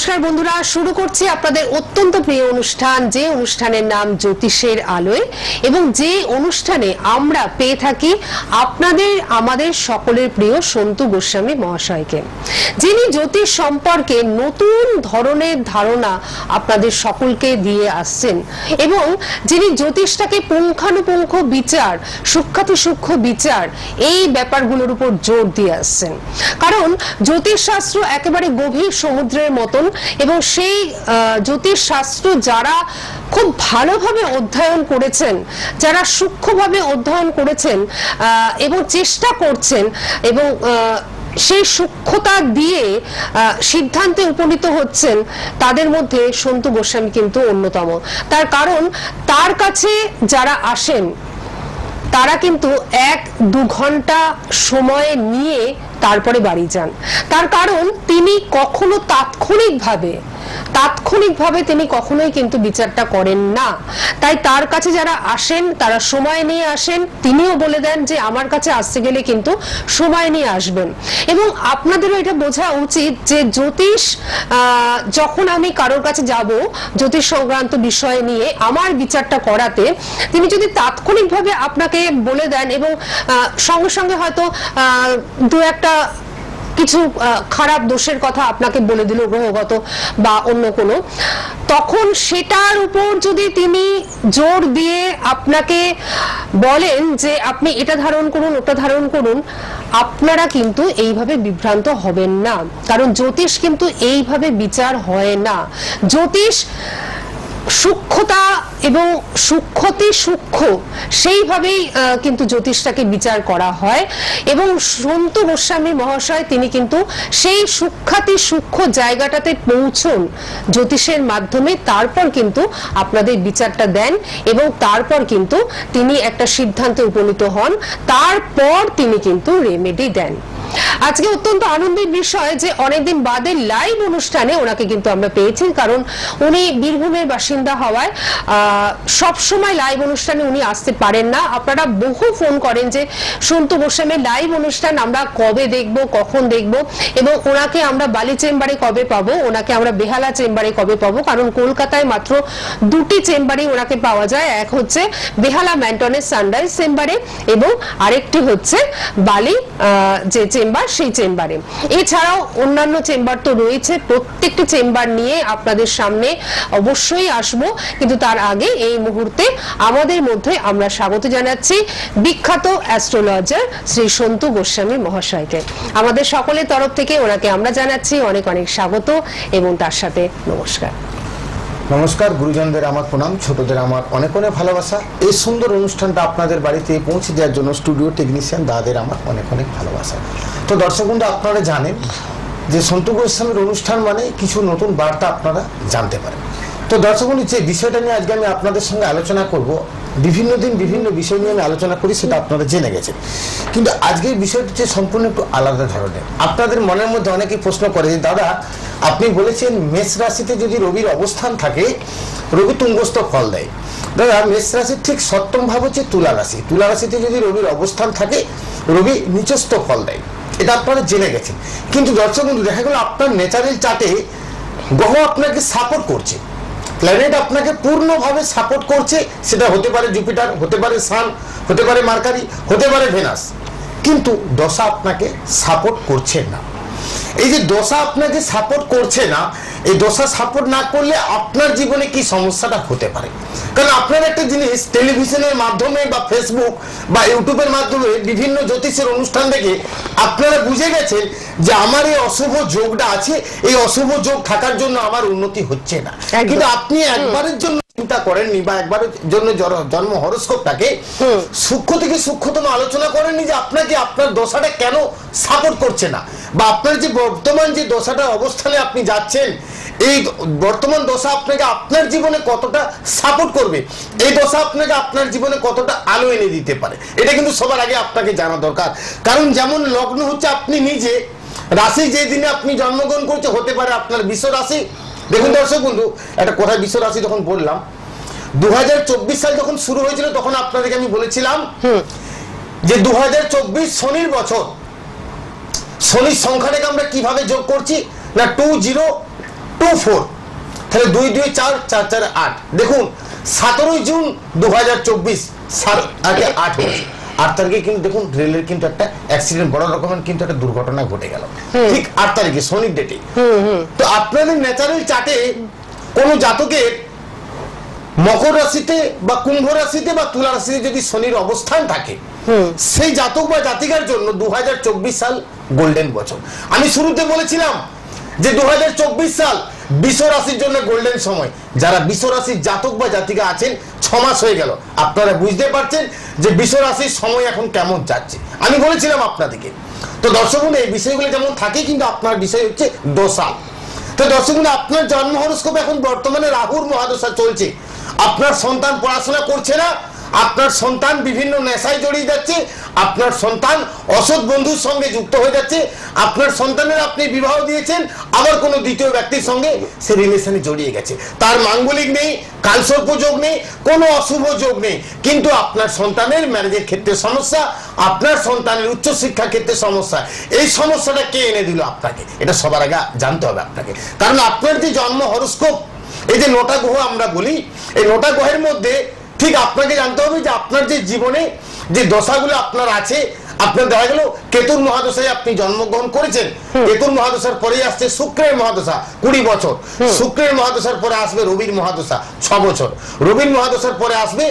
নমস্কার বন্ধুরা, শুরু করছি আপনাদের অত্যন্ত প্রিয় অনুষ্ঠান, যে অনুষ্ঠানের নাম জ্যোতিষের আলোয়, এবং যে অনুষ্ঠানে আমরা পেয়ে থাকি আপনাদের আমাদের সকলের প্রিয় সন্তু গোস্বামী মহাশয়কে, যিনি জ্যোতিষ সম্পর্কে নতুন ধরনের ধারণা আপনাদের সকলকে দিয়ে আসছেন এবং যিনি জ্যোতিষটাকে পুঙ্খানুপুঙ্খ বিচার, সূক্ষ্মাতি সূক্ষ্ম বিচার, এই ব্যাপারগুলোর উপর জোর দিয়ে আসছেন। কারণ জ্যোতিষ শাস্ত্র একেবারে গভীর সমুদ্রের মতন, এবং সেই জ্যোতিষ শাস্ত্র যারা খুব ভালোভাবে অধ্যয়ন করেছেন, যারা সূক্ষ্মভাবে অধ্যয়ন করেছেন এবং চেষ্টা করছেন এবং সেই সূক্ষ্মতা দিয়ে সিদ্ধান্তে উপনীত হচ্ছেন, তাদের মধ্যে সন্তু গোস্বামী কিন্তু অন্যতম। তার কারণ তার কাছে যারা আসেন তারা কিন্তু 1-2 ঘন্টা সময় নিয়ে তারপরে বাড়ি যান। তার কারণ তিনি কখনো তাৎক্ষণিকভাবে তিনি কখনোই কিন্তু বিচারটা করেন না। তাই তার কাছে যারা আসেন তারা সময় নিয়ে আসেন। তিনিও বলে দেন যে আমার কাছে আসতে গেলে কিন্তু সময় নিয়ে আসবেন। এবং আপনাদেরও এটা বোঝা উচিত যে জ্যোতিষ, যখন আমি কারোর কাছে যাব জ্যোতিষ সংক্রান্ত বিষয় নিয়ে আমার বিচারটা করাতে, তিনি যদি তাৎক্ষণিকভাবে আপনাকে বলে দেন এবং সঙ্গে সঙ্গে হয়তো 2-1টা কিছু খারাপ দোষের কথা আপনাকে বলে দিল, গ্রহগত বা অন্য কোনো, তখন সেটার উপর যদি তিনি জোর দিয়ে আপনাকে বলেন যে আপনি এটা ধারণ করুন, ওটা ধারণ করুন, আপনারা কিন্তু এইভাবে বিভ্রান্ত হবেন না। কারণ জ্যোতিষ কিন্তু এইভাবে বিচার হয় না। জ্যোতিষ সূক্ষ্মতা এবং সূক্ষ্মতি সূক্ষ্ম, সেইভাবেই কিন্তু জ্যোতিষটাকে বিচার করা হয়। এবং সন্তু গোস্বামী মহাশয় তিনি কিন্তু সেই সূক্ষ্মাতি সূক্ষ্ম জায়গাটাতে পৌঁছন জ্যোতিষের মাধ্যমে, তারপর কিন্তু আপনাদের বিচারটা দেন এবং তারপর কিন্তু তিনি একটা সিদ্ধান্তে উপনীত হন, তারপর তিনি কিন্তু রেমেডি দেন। আজকে অত্যন্ত আনন্দের বিষয় যে অনেকদিন বাদে লাইভ অনুষ্ঠানে ওনাকে কিন্তু আমরা পেয়েছি। কারণ উনি বীরভূমের বাসিন্দা হওয়ায় সব সময় লাইভ অনুষ্ঠানে উনি আসতে পারেন না। আপনারা বহু ফোন করেন যে সন্তু গোস্বামীর লাইভ অনুষ্ঠান আমরা কবে দেখব, কখন দেখব, এবং ওনাকে আমরা বালি চেম্বারে কবে পাবো, ওনাকে আমরা বেহালা চেম্বারে কবে পাবো। কারণ কলকাতায় মাত্র 2টি চেম্বারে ওনাকে পাওয়া যায়। এক হচ্ছে বেহালা ম্যান্টনের সানরাইজ চেম্বারে এবং আরেকটি হচ্ছে বালি যে চেম্বার, সেই চেম্বারে। এছাড়াও অন্যান্য চেম্বার তো রয়েছে, প্রত্যেকটি চেম্বার নিয়ে আপনাদের সামনে অবশ্যই আসবো। কিন্তু তার আগে এই মুহূর্তে আমাদের মধ্যে আমরা স্বাগত জানাচ্ছি বিখ্যাত অ্যাস্ট্রোলজার শ্রী সন্তু গোস্বামী মহাশয়কে। আমাদের সকলের তরফ থেকে ওনাকে আমরা জানাচ্ছি অনেক অনেক স্বাগত এবং তার সাথে নমস্কার। নমস্কার, গুরুজনদের আমার প্রণাম, ছোটদের আমার অনেক অনেক ভালোবাসা। এই সুন্দর অনুষ্ঠানটা আপনাদের বাড়িতে পৌঁছে দেওয়ার জন্য স্টুডিও টেকনিশিয়ান দাদাদের আমার অনেক অনেক ভালোবাসা। তো দর্শক বন্ধু, আপনারা জানেন যে সন্তু গোস্বামীর অনুষ্ঠান মানে কিছু নতুন বার্তা আপনারা জানতে পারেন। তো দর্শক বন্ধু, যে বিষয়টা নিয়ে আজকে আমি আপনাদের সঙ্গে আলোচনা করব, বিভিন্ন দিন বিভিন্ন বিষয় নিয়ে আমি আলোচনা করি, সেটা আপনারা জেনে গেছেন। কিন্তু আজকের বিষয়টি হচ্ছে সম্পূর্ণ একটু আলাদা ধরনের। আপনাদের মনের মধ্যে অনেকেই প্রশ্ন করে যে দাদা, আপনি বলেছেন মেষ রাশিতে যদি রবির অবস্থান থাকে রবি তুঙ্গস্থ ফল দেয়। দাদা, মেষ রাশির ঠিক সপ্তম ভাব হচ্ছে তুলা রাশি। তুলা রাশিতে যদি রবির অবস্থান থাকে রবি নিচস্থ ফল দেয়, এটা আপনারা জেনে গেছেন। কিন্তু দর্শক বন্ধু, দেখা গেল আপনার ন্যাচারাল চার্টে গ্রহ আপনাকে সাপোর্ট করছে, প্ল্যানেট আপনাকে পূর্ণভাবে সাপোর্ট করছে। সেটা হতে পারে জুপিটার, হতে পারে সান, হতে পারে মার্কারি, হতে পারে ভেনাস, কিন্তু দশা আপনাকে সাপোর্ট করছে না। এই যে দশা আপনাকে সাপোর্ট করছে না, এই দশা সাপোর্ট না করলে আপনার জীবনে কি সমস্যাটা হতে পারে। কারণ আপনার একটা জিনিস টেলিভিশনের মাধ্যমে বা ফেসবুক বা ইউটিউবের মাধ্যমে বিভিন্ন জ্যোতিষের অনুষ্ঠান দেখে আপনারা বুঝে গেছেন যে আমার এই অশুভ যোগটা আছে, এই অশুভ যোগ থাকার জন্য আমার উন্নতি হচ্ছে না। কিন্তু আপনি একবারের জন্য চিন্তা করেননি বা একবারের জন্য জন্ম হরোস্কোপটাকে সূক্ষ্ম থেকে সূক্ষ্মতম আলোচনা করেননি যে আপনাকে আপনার দশাটা কেন সাপোর্ট করছে না, বা আপনার যে বর্তমান যে দশাটার অবস্থানে আপনি যাচ্ছেন, এই বর্তমান দশা আপনাকে আপনার জীবনে কতটা সাপোর্ট করবে, এই দশা আপনাকে আপনার জীবনে কতটা আলো এনে দিতে পারে, এটা কিন্তু সবার আগে আপনাকে জানা দরকার। কারণ যেমন লগ্ন হচ্ছে আপনি নিজে, রাশি যে দিনে আপনি জন্মগ্রহণ করছে হতে পারে আপনার বিশ্ব রাশি। দেখুন দর্শক বন্ধু, একটা কথা বিশ্ব রাশি যখন বললাম, 2024 সাল যখন শুরু হয়েছিল তখন আপনাদেরকে আমি বলেছিলাম যে 2024 শনির বছর। শনির সংখ্যাটাকে আমরা কিভাবে যোগ করছি না 20 24, তাহলে 2 2 4 4 4 8। দেখুন 17 জুন 2024, 8 হয়েছে। 8 তারিখে কিন্তু দেখুন রেলের কিন্তু একটা অ্যাক্সিডেন্ট, বড় রকমের কিন্তু একটা দুর্ঘটনা ঘটে গেল ঠিক 8 তারিখে শনির ডেটে। তো আপনাদের ন্যাচারাল চার্টে কোন জাতকের মকর রাশিতে বা কুম্ভ রাশিতে বা তুলা রাশিতে যদি শনির অবস্থান থাকে, সেই জাতক বা জাতিকার জন্য 2024 সাল গোল্ডেন বছর। আমি শুরুতে বলেছিলাম যে 2024 সাল বৃষ রাশির জন্য গোল্ডেন সময়। যারা বৃষ রাশির জাতক বা জাতিকা আছেন 6 মাস হয়ে গেল, আপনারা বুঝতে পারছেন যে বৃষ রাশির সময় এখন কেমন যাচ্ছে, আমি বলেছিলাম আপনাদেরকে। তো দর্শক বন্ধু, এই বিষয়গুলো যেমন থাকে, কিন্তু আপনার বিষয় হচ্ছে দশা। তো দর্শক বন্ধু, আপনার জন্ম হরোস্কোপে এখন বর্তমানে রাহুর মহাদশা চলছে। আপনার সন্তান পড়াশোনা করছে না, আপনার সন্তান বিভিন্ন নেশায় জড়িয়ে যাচ্ছে, আপনার সন্তান অসৎ বন্ধুর সঙ্গে যুক্ত হয়ে যাচ্ছে, আপনার সন্তানের আপনি বিবাহ দিয়েছেন, আবার কোনো দ্বিতীয় ব্যক্তির সঙ্গে সে রিলেশনে জড়িয়ে গেছে। তার মাঙ্গলিক নেই, কালসর্প যোগ নেই, কোনো অশুভ যোগ নেই, কিন্তু আপনার সন্তানের ম্যারেজের ক্ষেত্রে সমস্যা, আপনার সন্তানের উচ্চশিক্ষার ক্ষেত্রে সমস্যা। এই সমস্যাটা কে এনে দিল আপনাকে, এটা সবার আগে জানতে হবে আপনাকে। কারণ আপনার যে জন্ম হরোস্কোপ, এই যে 9টা গ্রহ আমরা বলি, এই 9টা গ্রহের মধ্যে ঠিক আপনাকে জানতে হবে যে আপনার যে জীবনে যে দশাগুলো আপনার আছে, আপনার দেখা গেল কেতুর মহাদশায় আপনি জন্মগ্রহণ করেছেন, কেতুর মহাদশার পরে আসছে শুক্রের মহাদশা 20 বছর, শুক্রের মহাদশার পরে আসবে রবির মহাদশা 6 বছর, রবির মহাদশার পরে আসবে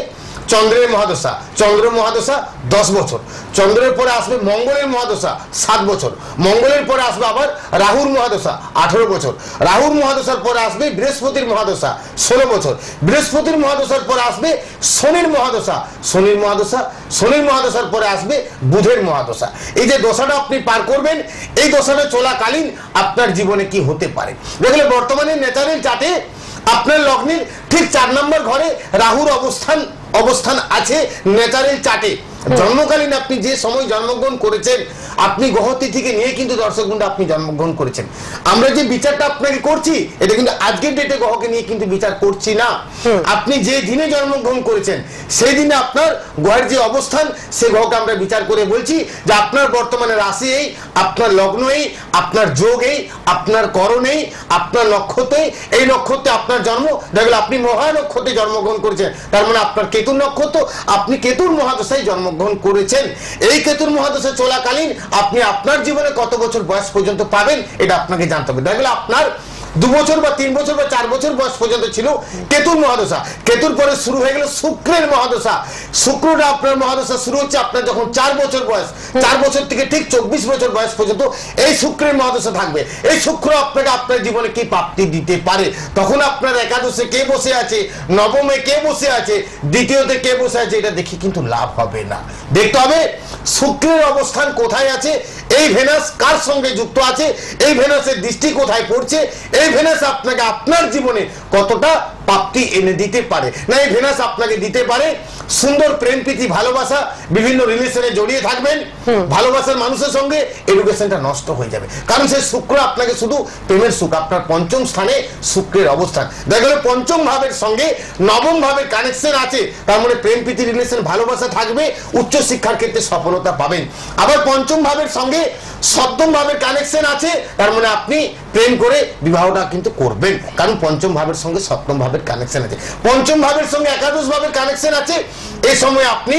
চন্দ্রের মহাদশা, চন্দ্র মহাদশা 10 বছর, চন্দ্রের পরে আসবে মঙ্গলের মহাদশা 7 বছর, মঙ্গলের পরে আসবে আবার রাহুর মহাদশা 18 বছর, রাহুর মহাদশার পরে আসবে বৃহস্পতির মহাদশা 16 বছর, বৃহস্পতির মহাদশার পরে আসবে শনির মহাদশা, শনির মহাদশার পরে আসবে বুধের মহাদশা। এই যে দশাটা আপনি পার করবেন, এই দশাটা চলাকালীন আপনার জীবনে কি হতে পারে। দেখলে বর্তমানে ন্যাচারাল চার্টে আপনার লগ্নের ঠিক 4 নম্বর ঘরে রাহুর অবস্থান আছে ন্যাচারাল চার্টে। জন্মকালীন আপনি যে সময় জন্মগ্রহণ করেছেন, আপনি গ্রহতিথিকে নিয়ে কিন্তু দর্শক বন্ধু আপনি জন্মগ্রহণ করেছেন। আমরা যে বিচারটা আপনাকে করছি, এটা কিন্তু আজকের ডেটে গ্রহকে নিয়ে কিন্তু বিচার করছি না। আপনি যে দিনে জন্মগ্রহণ করেছেন সেই দিনে আপনার গ্রহের যে অবস্থান, সে গ্রহকে আমরা বিচার করে বলছি যে আপনার বর্তমানে রাশি এই, আপনার লগ্ন এই, আপনার যোগ এই, আপনার করণ এই, আপনার নক্ষত্র এই নক্ষত্রে আপনার জন্ম। দেখলে আপনি মহা নক্ষত্রে জন্মগ্রহণ করেছেন, তার মানে আপনার কেতুর নক্ষত্র, আপনি কেতুর মহাদশায় জন্মগ্রহণ করেছেন। এই কেতুর মহাদশা চলাকালীন আপনি আপনার জীবনে কত বছর বয়স পর্যন্ত পাবেন, এটা আপনাকে জানতে হবে। দেখলে আপনার 2 বছর বা 3 বছর বা 4 বছর বয়স পর্যন্ত ছিল কেতুর মহাদশা, কেতুর পরে শুরু হয়ে গেল শুক্রের মহাদশা। শুক্রটা আপনার মহাদশা শুরু হচ্ছে আপনার যখন 4 বছর বয়স, 4 বছর থেকে ঠিক 24 বছর বয়স পর্যন্ত এই শুক্রের মহাদশা থাকবে। এই শুক্র আপনাকে আপনার জীবনে কি প্রাপ্তি দিতে পারে, তখন আপনার একাদশে কে বসে আছে, নবমে কে বসে আছে, দ্বিতীয়তে কে বসে আছে, এটা দেখে কিন্তু লাভ হবে না। দেখতে হবে শুক্রের অবস্থান কোথায় আছে, এই ভেনাস কার সঙ্গে যুক্ত আছে, এই ভেনাসের দৃষ্টি কোথায় পড়ছে, এই ভেনাস আপনাকে আপনার জীবনে কতটা প্রাপ্তি এনে দিতে পারে। না, এই ভেনাস আপনাকে দিতে পারে সুন্দর প্রেম প্রীতি ভালোবাসা, বিভিন্ন রিলেশনে জড়িয়ে থাকবেন, ভালোবাসার মানুষের সঙ্গে এডুকেশনটা নষ্ট হয়ে যাবে, কারণ সেই শুক্র আপনাকে শুধু প্রেমের সুখ। আপনার 5ম স্থানে শুক্রের অবস্থান, দেখা গেল 5ম ভাবের সঙ্গে 9ম ভাবের কানেকশন আছে, তার মানে প্রেম প্রীতি রিলেশন ভালোবাসা থাকবে, উচ্চ শিক্ষার ক্ষেত্রে সফলতা পাবেন। আবার 5ম ভাবের সঙ্গে 7ম ভাবের কানেকশন আছে, তার মানে আপনি প্রেম করে বিবাহটা কিন্তু করবেন, কারণ 5ম ভাবের সঙ্গে 7ম ভাবের কানেকশন আছে, 5ম ভাবের সঙ্গে একাদশ ভাবের কানেকশন আছে। এই সময় আপনি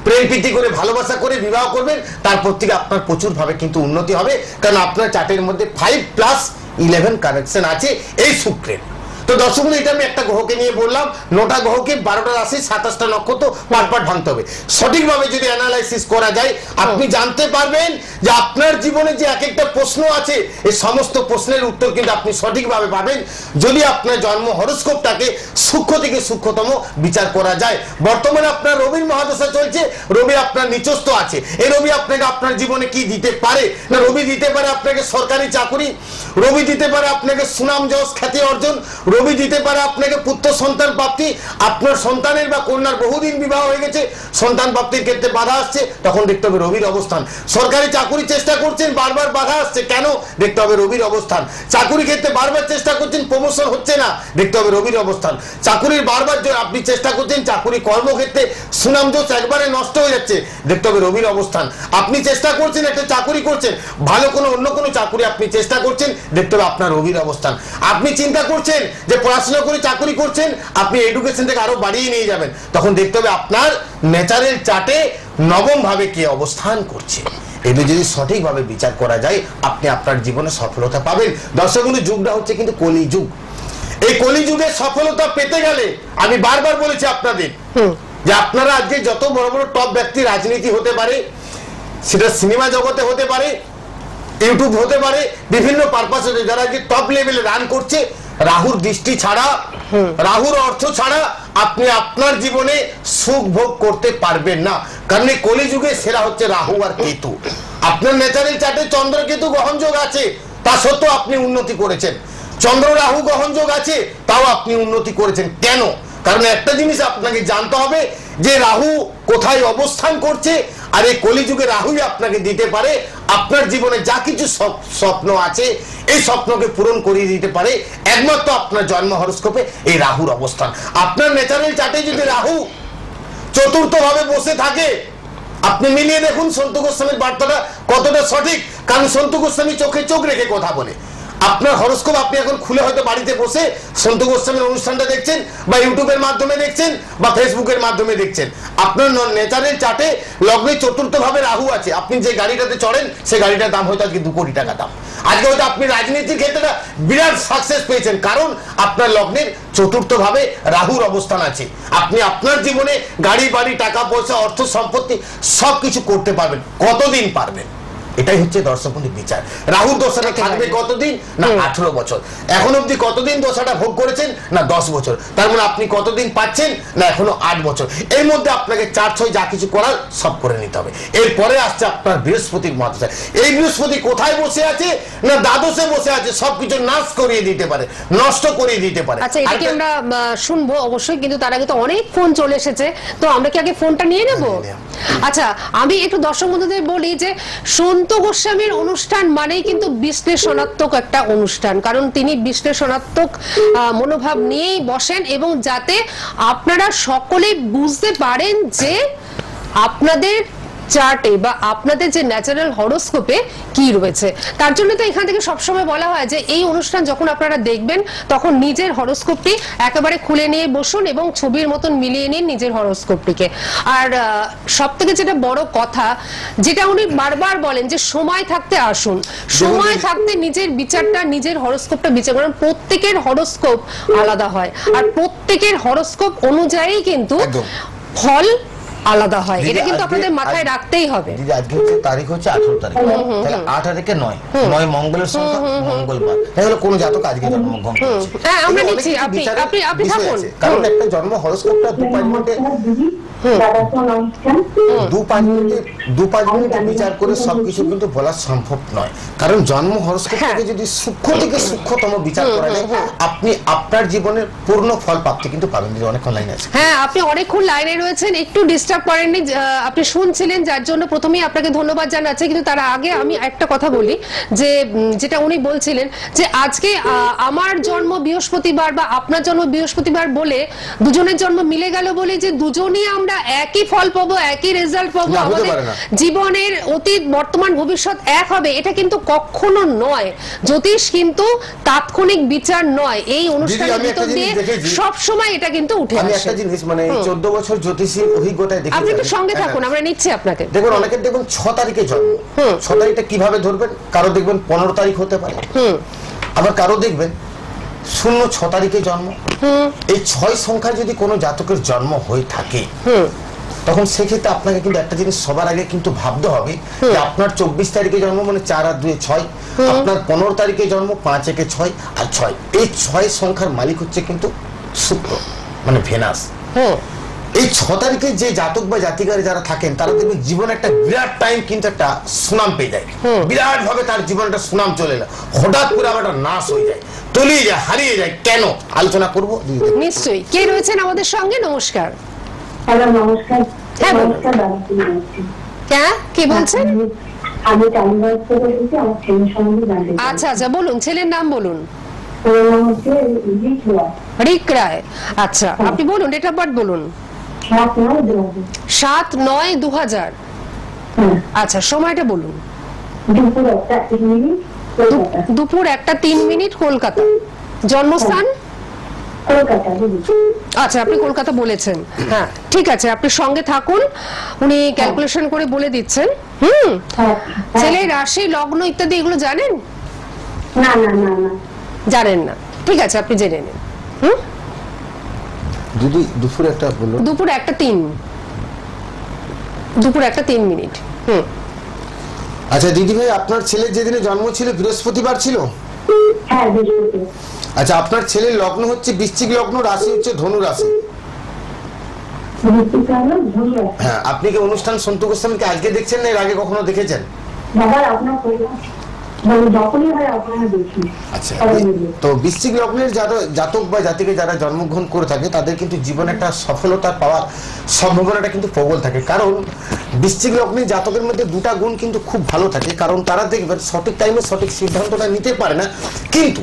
প্রেম প্রীতি করে ভালোবাসা করে বিবাহ করবেন, তারপর থেকে আপনার প্রচুর ভাবে কিন্তু উন্নতি হবে, কারণ আপনার চার্টের মধ্যে 5+11 কানেকশন আছে এই শুক্রের। তো দর্শক বন্ধু, এটা আমি একটা গ্রহকে নিয়ে বললাম, 9টা গ্রহকে 12টা রাশি 27টা নক্ষত্র পার্ট ভাঙতে হবে। সঠিকভাবে যদি অ্যানালাইসিস করা যায়, আপনি জানতে পারবেন যে আপনার জীবনে যে এক একটা প্রশ্ন আছে, এই সমস্ত প্রশ্নের উত্তর কিন্তু আপনি সঠিকভাবে পাবেন যদি আপনার জন্ম হরোস্কোপটাকে সূক্ষ্ম থেকে সূক্ষ্মতম বিচার করা যায়। বর্তমানে আপনার রবির মহাদশা চলছে, রবি আপনার নিচস্থ আছে। এই রবি আপনাকে আপনার জীবনে কি দিতে পারে, না রবি দিতে পারে আপনাকে সরকারি চাকরি, রবি দিতে পারে আপনাকে সুনাম যশ খ্যাতি অর্জন, রবি দিতে পারে আপনাকে পুত্র সন্তান প্রাপ্তি। আপনার সন্তানের বা কন্যার বহুদিন বিবাহ হয়ে গেছে, সন্তান প্রাপ্তির ক্ষেত্রে বাধা আসছে, তখন দেখতে হবে রবির অবস্থান। সরকারি চাকুরি চেষ্টা করছেন, বারবার বাধা আসছে, কেন? দেখতে হবে রবির অবস্থান। চাকুরি ক্ষেত্রে বারবার চেষ্টা করছেন, প্রমোশন হচ্ছে না, দেখতে হবে রবির অবস্থান। চাকুরির বারবার আপনি চেষ্টা করছেন, চাকুরি কর্মক্ষেত্রে সুনাম যশ একবারে নষ্ট হয়ে যাচ্ছে, দেখতে হবে রবির অবস্থান। আপনি চেষ্টা করছেন, একটা চাকুরি করছেন, ভালো কোনো অন্য কোনো চাকুরি আপনি চেষ্টা করছেন, দেখতে হবে আপনার রবির অবস্থান। আপনি চিন্তা করছেন যে পড়াশোনা করে চাকুরি করছেন, আপনি এডুকেশন থেকে আরো বাড়িয়ে নিয়ে যাবেন, তখন দেখতে হবে আপনার ন্যাচারাল চার্টে নবম ভাবে কে অবস্থান করছে। এগুলো যদি সঠিকভাবে বিচার করা যায়, আপনি আপনার জীবনে সফলতা পাবেন। দর্শক বন্ধু, যুগটা হচ্ছে কিন্তু কলি যুগ। এই কলি যুগে সফলতা পেতে গেলে আমি বারবার বলেছি আপনাদের যে আপনারা আজকে যত বড় বড় টপ ব্যক্তি, রাজনীতি হতে পারে, সেটা সিনেমা জগতে হতে পারে, ইউটিউব হতে পারে, বিভিন্ন পারপাসে যারা আজকে টপ লেভেলে রান করছে, রাহুর দৃষ্টি ছাড়া, রাহুর অর্থ ছাড়া আপনি আপনার জীবনে সুখ ভোগ করতে পারবেন না। কারণ এই কলিযুগে সেরা হচ্ছে রাহু আর কেতু। আপনার ন্যাচারাল চার্টে চন্দ্র কেতু গ্রহণযোগ আছে, তা সত্ত্বেও আপনি উন্নতি করেছেন। চন্দ্র রাহু গ্রহণযোগ আছে, তাও আপনি উন্নতি করেছেন। কেন? কারণ একটা জিনিস আপনাকে জানতে হবে যে রাহু কোথায় অবস্থান করছে, আর এই কলিযুগে রাহুই আপনাকে দিতে পারে আপনার জীবনে যা কিছু স্বপ্ন আছে, এই স্বপ্নকে পূরণ করিয়ে দিতে পারে একমাত্র আপনার জন্ম হরোস্কোপে এই রাহুর অবস্থান। আপনার ন্যাচারাল চার্টে যদি রাহু চতুর্থ ভাবে বসে থাকে, আপনি মিলিয়ে দেখুন সন্তু গোস্বামীর বার্তাটা কতটা সঠিক। কারণ সন্তু গোস্বামী চোখে চোখ রেখে কথা বলে। আপনার হরোস্কোপ আপনি এখন খুলে হয়তো বাড়িতে বসে সন্তু গোস্বামীর অনুষ্ঠানটা দেখছেন, বা ইউটিউবের মাধ্যমে দেখছেন, বা ফেসবুকের মাধ্যমে দেখছেন। আপনার ন্যাচারাল চার্টে লগ্নে চতুর্থ ভাবে রাহু আছে। আপনি যে গাড়িটাতে চড়েন, সেই গাড়িটার দাম হয়তো আজকে 2 কোটি টাকা দাম। আজকে হয়তো আপনি রাজনীতির ক্ষেত্রে বিরাট সাকসেস পেয়েছেন, কারণ আপনার লগ্নের চতুর্থ ভাবে রাহুর অবস্থান আছে। আপনি আপনার জীবনে গাড়ি বাড়ি, টাকা পয়সা, অর্থ সম্পত্তি সবকিছু করতে পারবেন। কতদিন পারবেন? এটাই হচ্ছে দর্শক বন্ধু বিচার। রাহুর দশাটা থাকবে কতদিন? না 18 বছর। এখন অব্দি কতদিন দশাটা ভোগ করেছেন? না 10 বছর। তার মানে আপনি কতদিন পাচ্ছেন? না এখনো 8 বছর। এর মধ্যে আপনাকে 4-6 যা কিছু করার সব করে নিতে হবে। এরপরে আসছে আপনার বৃহস্পতির মহাদশা। এই বৃহস্পতি কোথায় বসে আছে? না দ্বাদশে বসে আছে। সবকিছু নাশ করিয়ে দিতে পারে, নষ্ট করিয়ে দিতে পারে। আচ্ছা, এটা কি আমরা শুনবো অবশ্যই, কিন্তু তার আগে তো অনেক ফোন চলে এসেছে, তো আমরা কি আগে ফোনটা নিয়ে নেব? আচ্ছা, আমি একটু দর্শক বন্ধুদের বলি যে সন্তু গোস্বামীর অনুষ্ঠান মানেই কিন্তু বিশ্লেষণাত্মক একটা অনুষ্ঠান, কারণ তিনি বিশ্লেষণাত্মক মনোভাব নিয়েই বসেন, এবং যাতে আপনারা সকলে বুঝতে পারেন যে আপনাদের চার্টে বা আপনাদের যে ন্যাচারাল হরোস্কোপে কি রয়েছে। তার জন্য তো এখান থেকে সবসময় বলা হয় যে এই অনুষ্ঠান যখন আপনারা দেখবেন, তখন নিজের হরোস্কোপটি একেবারে খুলে নিয়ে বসুন এবং ছবির মতন মিলিয়ে নিন নিজের হরোস্কোপটিকে। আর সব থেকে যেটা বড় কথা, যেটা উনি বারবার বলেন যে সময় থাকতে আসুন, সময় থাকতে নিজের বিচারটা, নিজের হরোস্কোপটা বিচার করেন। প্রত্যেকের হরোস্কোপ আলাদা হয়, আর প্রত্যেকের হরোস্কোপ অনুযায়ী কিন্তু ফল আলাদা হয়। এটা কিন্তু আপনাদের মাথায় রাখতেই হবে। দিদি, আজকে হচ্ছে তারিখ হচ্ছে 18 তারিখ, তাহলে 8 তারিখে 9 মঙ্গলের সংখ্যা, মঙ্গলবার। তাহলে কোন জাতক আজকে জন্মগ্রহণ করেছে? হ্যাঁ, আমরা নিচ্ছি, আপনি থাকুন। কারণ একটা জন্ম হরোস্কোপটা 2-5 মিনিটে বিচার করে সবকিছু কিন্তু বলা সম্ভব নয়। কারণ জন্ম হরোস্কোপ থেকে যদি সূক্ষ্ম থেকে সূক্ষ্মতম বিচার করা যায়, আপনি আপনার জীবনের পূর্ণ ফল প্রাপ্তি কিন্তু পাবেন। অনেকক্ষণ লাইনে আছে। হ্যাঁ, আপনি অনেকক্ষণ লাইনে রয়েছেন, একটু ডিস্টার্ব করেননি, আপনি শুনছিলেন, যার জন্য প্রথমেই আপনাকে ধন্যবাদ জানাচ্ছি। কিন্তু তার আগে আমি একটা কথা বলি, যে যেটা উনি বলছিলেন যে আজকে আমার জন্ম বৃহস্পতিবার বা আপনার জন্ম বৃহস্পতিবার বলে দুজনের জন্ম মিলে গেল বলে যে দুজনেই আমরা একই ফল পাবো, একই রেজাল্ট পাবো, আমাদের জীবনের অতীত বর্তমান ভবিষ্যৎ এক হবে, এটা কিন্তু কখনো নয়। জ্যোতিষ কিন্তু তাৎক্ষণিক বিচার নয়। এই অনুষ্ঠানের ভিতর দিয়ে সব সময় এটা কিন্তু উঠে আসে। আমি একটা জিনিস, মানে 14 বছর জ্যোতিষী অভিজ্ঞতায় দেখি, আপনি একটু সঙ্গে থাকুন, আমরা নিচ্ছি আপনাকে। দেখুন, অনেকের দেখুন 6 তারিখে জন্ম। 6 তারিখটা কিভাবে ধরবেন? কারো দেখবেন 15 তারিখ হতে পারে, আবার কারো দেখবেন 06 তারিখে জন্ম। এই 6 সংখ্যা যদি কোনো জাতকের জন্ম হয়ে থাকে, তখন সেক্ষেত্রে আপনাকে কিন্তু একটা জিনিস সবার আগে কিন্তু ভাবতে হবে যে আপনার 24 তারিখে জন্ম, মানে 4 আর 2 6, আপনার 15 তারিখে জন্ম, 5 1 6 আর 6। এই 6 সংখ্যার মালিক হচ্ছে কিন্তু শুক্র, মানে ভেনাস। এই 6 তারিখে যে জাতক বা জাতিকারা যারা থাকেন তারা দেখবেন জীবনে একটা বিরাট টাইম কিন্তু একটা সুনাম পেয়ে যায়, বিরাট ভাবে তার জীবনে একটা সুনাম চলে এলো, হঠাৎ করে আবার একটা নাশ হয়ে যায়, তলিয়ে যায়, হারিয়ে যায়। কেন আলোচনা করবো নিশ্চয়ই। কে রয়েছেন আমাদের সঙ্গে? নমস্কার। হ্যালো, নমস্কার। হ্যাঁ, বলুন। নমস্কার দাদা, তুমি বলছি। হ্যাঁ, কে বলছেন? আমি টালিগঞ্জ থেকে এসেছি, আমার ছেলের সম্বন্ধে জানতে চাই। আচ্ছা আচ্ছা, বলুন, ছেলের নাম বলুন। ওর নাম হচ্ছে রিক রায়। রিক রায়। আচ্ছা, আপনি বলুন, ডেট অফ বার্থ বলুন। 7/9/2000। 7/9/2000। হ্যাঁ, আচ্ছা, সময়টা বলুন। দুপুর 1:03 কলকাতা। দুপুর 1:03 কলকাতা। জন্মস্থান? কলকাতা দিদি। আচ্ছা, আপনি কলকাতা বলেছেন। হ্যাঁ, ঠিক আছে, আপনি সঙ্গে থাকুন, উনি ক্যালকুলেশন করে বলে দিচ্ছেন। হ্যাঁ, ছেলের রাশি, লগ্ন ইত্যাদি এগুলো জানেন? না না না না, জানেন না? ঠিক আছে, আপনি জেনে নিন। দিদি দুপুরে একটা বলুন। দুপুর 1:03। দুপুর 1:03। আচ্ছা দিদি ভাই, আপনার ছেলের যেদিনে জন্ম ছিল বৃহস্পতিবার ছিল? হ্যাঁ বৃহস্পতি। আচ্ছা, আপনার ছেলের লগ্ন হচ্ছে বৃশ্চিক লগ্ন, রাশি হচ্ছে ধনু রাশি। হ্যাঁ, আপনি কি অনুষ্ঠান সন্তু গোস্বামীকে আজকে দেখছেন না এর আগে কখনো দেখেছেন? বাবা আপনার প্রোগ্রাম মানে যখনই হয় আপনারা দেখি। আচ্ছা, তো বৃশ্চিক লগ্নের জাতক বা জাতিকে যারা জন্মগ্রহণ করে থাকে তাদের কিন্তু জীবনে একটা সফলতা পাওয়ার সম্ভাবনাটা কিন্তু প্রবল থাকে। কারণ বৃশ্চিক লগ্নের জাতকের মধ্যে দুটা গুণ কিন্তু খুব ভালো থাকে। কারণ তারা দেখবেন সঠিক টাইমে সঠিক সিদ্ধান্তটা নিতে পারে না। কিন্তু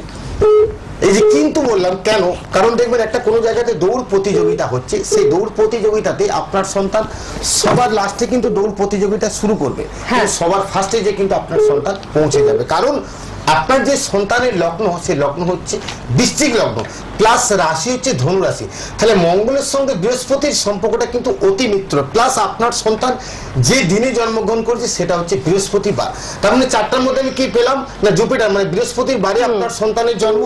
এই যে কিন্তু বললাম কেন, কারণ দেখবেন একটা কোনো জায়গাতে দৌড় প্রতিযোগিতা হচ্ছে, সেই দৌড় প্রতিযোগিতাতে আপনার সন্তান সবার লাস্টে কিন্তু দৌড় প্রতিযোগিতা শুরু করবে, সবার ফার্স্টে যে কিন্তু আপনার সন্তান পৌঁছে যাবে। কারণ আপনার যে সন্তানের লগ্ন, সেই লগ্ন হচ্ছে বৃশ্চিক লগ্ন, প্লাস রাশি হচ্ছে ধনু রাশি। তাহলে মঙ্গলের সঙ্গে বৃহস্পতির সম্পর্কটা কিন্তু অতি মিত্র। প্লাস আপনার সন্তান যে দিনে জন্মগ্রহণ করেছে সেটা হচ্ছে বৃহস্পতিবার। তার মানে 4টার মধ্যে আমি কি পেলাম না, জুপিটার, মানে বৃহস্পতির বারে আপনার সন্তানের জন্ম,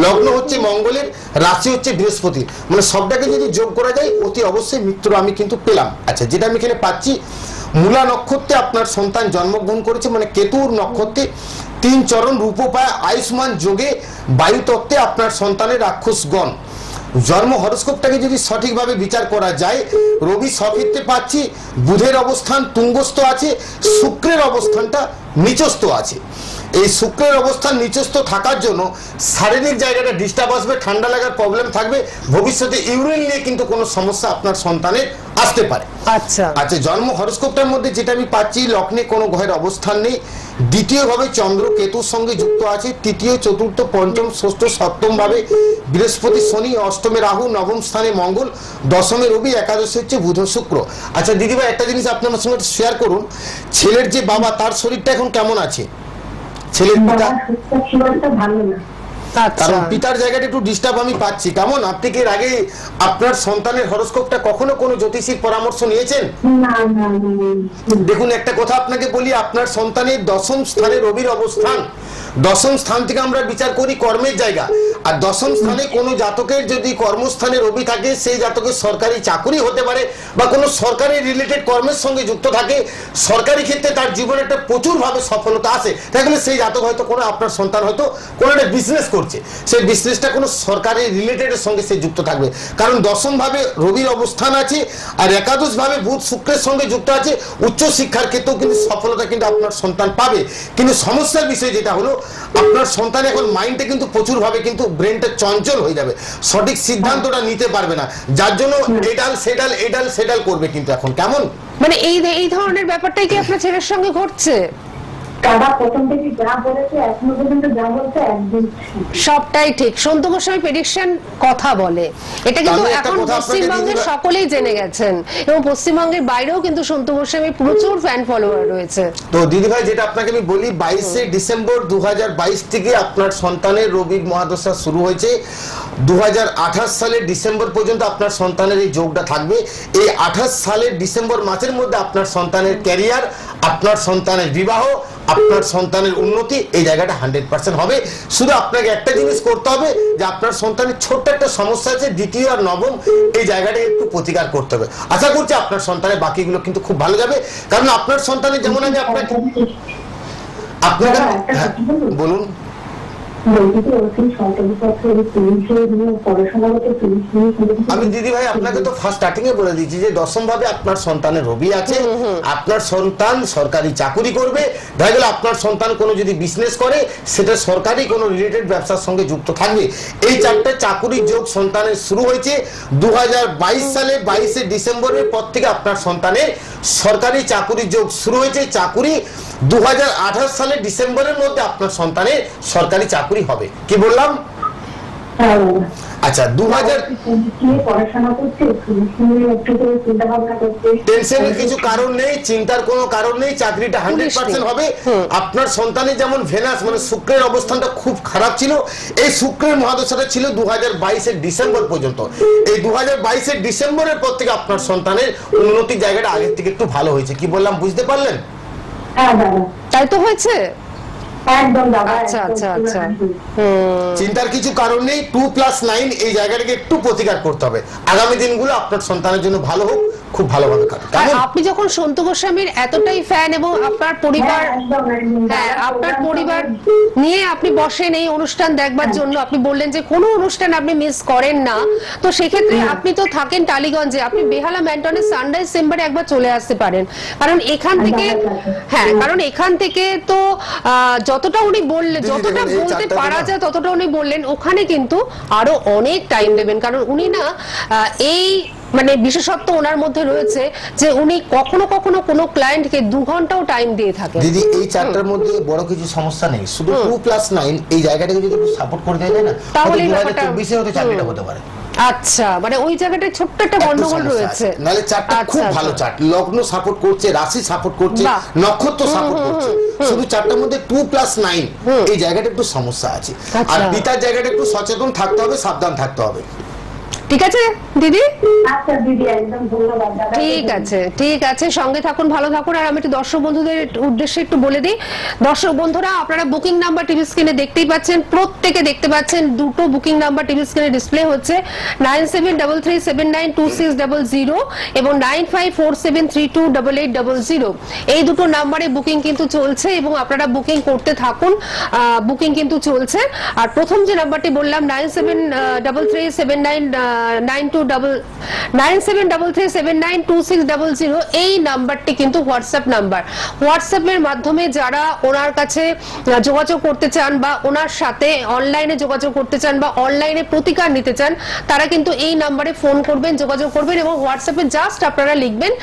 লগ্ন হচ্ছে মঙ্গলের, রাশি হচ্ছে বৃহস্পতি, মানে সবটাকে যদি যোগ করা যায় অতি অবশ্যই মিত্র আমি কিন্তু পেলাম। আচ্ছা, যেটা আমি এখানে পাচ্ছি, মূলা নক্ষত্রে আপনার সন্তান জন্মগ্রহণ করেছে, মানে কেতুর নক্ষত্রে 3 চরণ রূপপায় আয়ুষ্মান যোগে বায়ুতত্ত্বে আপনার সন্তানের রাক্ষসগণ। জন্ম হরস্কোপটাকে যদি সঠিকভাবে বিচার করা যায়, রবি সক্ষেত্রে পাচ্ছি, বুধের অবস্থান তুঙ্গস্থ আছে, শুক্রের অবস্থানটা নিচস্থ আছে। এই শুক্রের অবস্থান নিচস্থ থাকার জন্য শারীরিক জায়গাটা ডিস্টার্ব আসবে, ঠান্ডা লাগার প্রবলেম থাকবে, ভবিষ্যতে ইউরিন নিয়ে কিন্তু কোনো সমস্যা আপনার সন্তানের আসতে পারে। আচ্ছা আচ্ছা, জন্ম হরস্কোপটার মধ্যে যেটা আমি পাচ্ছি, লগ্নে কোনো গ্রহের অবস্থান নেই, দ্বিতীয়ভাবে চন্দ্র কেতুর সঙ্গে যুক্ত আছে, তৃতীয় চতুর্থ পঞ্চম ষষ্ঠ সপ্তম ভাবে বৃহস্পতি শনি, অষ্টমে রাহু, নবম স্থানে মঙ্গল, দশমে রবি, একাদশে হচ্ছে বুধ শুক্র। আচ্ছা দিদিভাই, একটা জিনিস আপনার সঙ্গে শেয়ার করুন, ছেলের যে বাবা তার শরীরটা এখন কেমন আছে? ছেলের পিতা ভালো না, কারণ পিতার জায়গাটা একটু ডিস্টার্ব আমি পাচ্ছি। কেমন, আপনি কি এর আগে আপনার সন্তানের হরস্কোপটা কখনো কোনো জ্যোতিষীর পরামর্শ নিয়েছেন? না না না। দেখুন, একটা কথা আপনাকে বলি, আপনার সন্তানের 10ম স্থানে রবির অবস্থান, 10ম স্থান থেকে আমরা বিচার করি কর্মের জায়গা, আর 10ম স্থানে কোনো জাতকের যদি কর্মস্থানে রবি থাকে, সেই জাতকের সরকারি চাকরি হতে পারে বা কোনো সরকারি রিলেটেড কর্মের সঙ্গে যুক্ত থাকে, সরকারি ক্ষেত্রে তার জীবনে একটা প্রচুরভাবে সফলতা আসে। তাহলে সেই জাতক হয়তো কোনো, আপনার সন্তান হয়তো কোনো একটা বিজনেস করছে, সেই বিজনেসটা কোনো সরকারি রিলেটেডের সঙ্গে সে যুক্ত থাকবে। কারণ 10ম ভাবে রবির অবস্থান আছে, আর একাদশ ভাবে বুধ শুক্রের সঙ্গে যুক্ত আছে। উচ্চ শিক্ষার ক্ষেত্রেও কিন্তু সফলতা কিন্তু আপনার সন্তান পাবে। কিন্তু সমস্যার বিষয় যেটা হলো, আপনার সন্তান এখন মাইন্ডে কিন্তু প্রচুরভাবে কিন্তু ব্রেনটা চঞ্চল হয়ে যাবে, সঠিক সিদ্ধান্তটা নিতে পারবে না, যার জন্য এডাল সেডাল করবে কিন্তু এখন। কেমন, মানে এই ধরনের ব্যাপারটাই কি আপনার ছেলের সঙ্গে ঘটছে? দাদা প্রথম থেকে যা বলেছে এখনো পর্যন্ত যা বলছে একদম সবটাই ঠিক। সন্তু গোস্বামী প্রেডিকশন কথা বলে, এটা কিন্তু এখন পশ্চিমবঙ্গের সকলেই জেনে গেছেন, এবং পশ্চিমবঙ্গের বাইরেও কিন্তু সন্তু গোস্বামী প্রচুর ফ্যান ফলোয়ার রয়েছে। তো দিদিভাই, যেটা আপনাকে আমি বলি, 22শে ডিসেম্বর 2022 থেকে আপনার সন্তানের রবির মহাদশা শুরু হয়েছে। 2028 সালের ডিসেম্বর পর্যন্ত আপনার সন্তানের এই যোগটা থাকবে। এই 28 সালের ডিসেম্বর মাসের মধ্যে আপনার সন্তানের ক্যারিয়ার, আপনার সন্তানের বিবাহ, আপনার সন্তানের উন্নতি, এই জায়গাটা 100% হবে। শুধু আপনাকে একটা জিনিস করতে হবে, যে আপনার সন্তানের ছোট্ট একটা সমস্যা আছে, দ্বিতীয় আর নবম, এই জায়গাটা একটু প্রতিকার করতে হবে। আশা করছি আপনার সন্তানের বাকিগুলো কিন্তু খুব ভালো যাবে। কারণ আপনার সন্তানের যেমন আমি আপনাকে বলুন। আমি দিদি ভাই আপনাকে তো ফার্স্ট স্টার্টিং এ বলে দিচ্ছি যে দশম ভাবে আপনার সন্তানের রবি আছে, আপনার সন্তান সরকারি চাকরি করবে, দেখা গেল আপনার সন্তান কোনো যদি বিজনেস করে সেটা সরকারি কোনো রিলেটেড ব্যবসার সঙ্গে যুক্ত থাকবে। এই চারটে চাকুরির যোগ সন্তানের শুরু হয়েছে 2022 সালে 22শে ডিসেম্বরের পর থেকে আপনার সন্তানের সরকারি চাকুরির যোগ শুরু হয়েছে। চাকুরি 2028 সালে ডিসেম্বরের মধ্যে আপনার সন্তানের সরকারি চাকুরি হবে। কি বললাম? আচ্ছা, 2000 টেনশনের কিছু কারণ নেই, চিন্তার কোনো কারণ নেই, চাকরিটা 100% হবে। আপনার সন্তানের যেমন ভেনাস মানে শুক্রের অবস্থানটা খুব খারাপ ছিল, এই শুক্রের মহাদশাটা ছিল 2022 ডিসেম্বর পর্যন্ত। এই 2022 ডিসেম্বরের পর থেকে আপনার সন্তানের উন্নতির জায়গাটা আগের থেকে একটু ভালো হয়েছে। কি বললাম বুঝতে পারলেন? তাই তো হয়েছে। আচ্ছা আচ্ছা আচ্ছা, চিন্তার কিছু কারণ নেই। 2+9 এই জায়গাটাকে একটু প্রতিকার করতে হবে। আগামী দিনগুলো আপনার সন্তানের জন্য ভালো হোক, খুব ভালোভাবে কাটুক। আপনি যখন সন্তু গোস্বামীর এতটাই ফ্যান এবং আপনার পরিবার, হ্যাঁ আপনার পরিবার নিয়ে আপনি বসেন এই অনুষ্ঠান দেখবার জন্য, আপনি বললেন যে কোনো অনুষ্ঠান আপনি মিস করেন না, তো সেক্ষেত্রে আপনি তো থাকেন টালিগঞ্জে, আপনি বেহালা ম্যান্টনের সানরাইজ চেম্বারে একবার চলে আসতে পারেন। কারণ এখান থেকে, হ্যাঁ কারণ এখান থেকে তো যতটা উনি বললেন, যতটা বলতে পারা যায় ততটা উনি বললেন, ওখানে কিন্তু আরো অনেক টাইম দেবেন। কারণ উনি না এই মানে বিশেষত্ব ওনার মধ্যে রয়েছে যে উনি কখনো কখনো কোনো ক্লায়েন্টকে 2 ঘন্টাও টাইম দিয়ে থাকেন। দিদি এই চারটার মধ্যে বড় কিছু সমস্যা নেই, শুধু 2+9 এই জায়গাটাকে যদি সাপোর্ট করে দেয় না, তাহলে 2024 হতে চাকরিটা হতে পারে। আচ্ছা, মানে ওই জায়গাটায় ছোট্ট একটা গন্ডগোল রয়েছে। নালে চারটা খুব ভালো চার্ট, লগ্ন সাপোর্ট করছে, রাশি সাপোর্ট করছে, নক্ষত্র সাপোর্ট করছে, শুধু চারটার মধ্যে 2+9 এই জায়গাটা একটু সমস্যা আছে। আর পিতার জায়গাটা একটু সচেতন থাকতে হবে, সাবধান থাকতে হবে। ঠিক আছে দিদি? আচ্ছা দিদি, একদম ধন্যবাদ দাদা। ঠিক আছে, ঠিক আছে, সঙ্গে থাকুন, ভালো থাকুন। আর আমি একটু দর্শক বন্ধুদের উদ্দেশ্যে একটু বলে দিই, দর্শক বন্ধুরা আপনারা বুকিং নাম্বার টিভি স্ক্রিনে দেখতেই পাচ্ছেন, প্রত্যেকে দেখতে পাচ্ছেন, দুটো বুকিং নাম্বার টিভি স্ক্রিনে ডিসপ্লে হচ্ছে, 9733792600 এবং 9547328800। এই দুটো নাম্বারে বুকিং কিন্তু চলছে এবং আপনারা বুকিং করতে থাকুন, বুকিং কিন্তু চলছে। আর প্রথম যে নাম্বারটি বললাম 9733792600, এই নাম্বারটি কিন্তু হোয়াটসঅ্যাপ নাম্বার। হোয়াটসঅ্যাপের মাধ্যমে যারা ওনার কাছে যোগাযোগ করতে চান বা ওনার সাথে অনলাইনে যোগাযোগ করতে চান বা অনলাইনে প্রতিকার নিতে চান, তারা কিন্তু এই নাম্বারে ফোন করবেন, যোগাযোগ করবেন এবং হোয়াটসঅ্যাপে জাস্ট আপনারা লিখবেন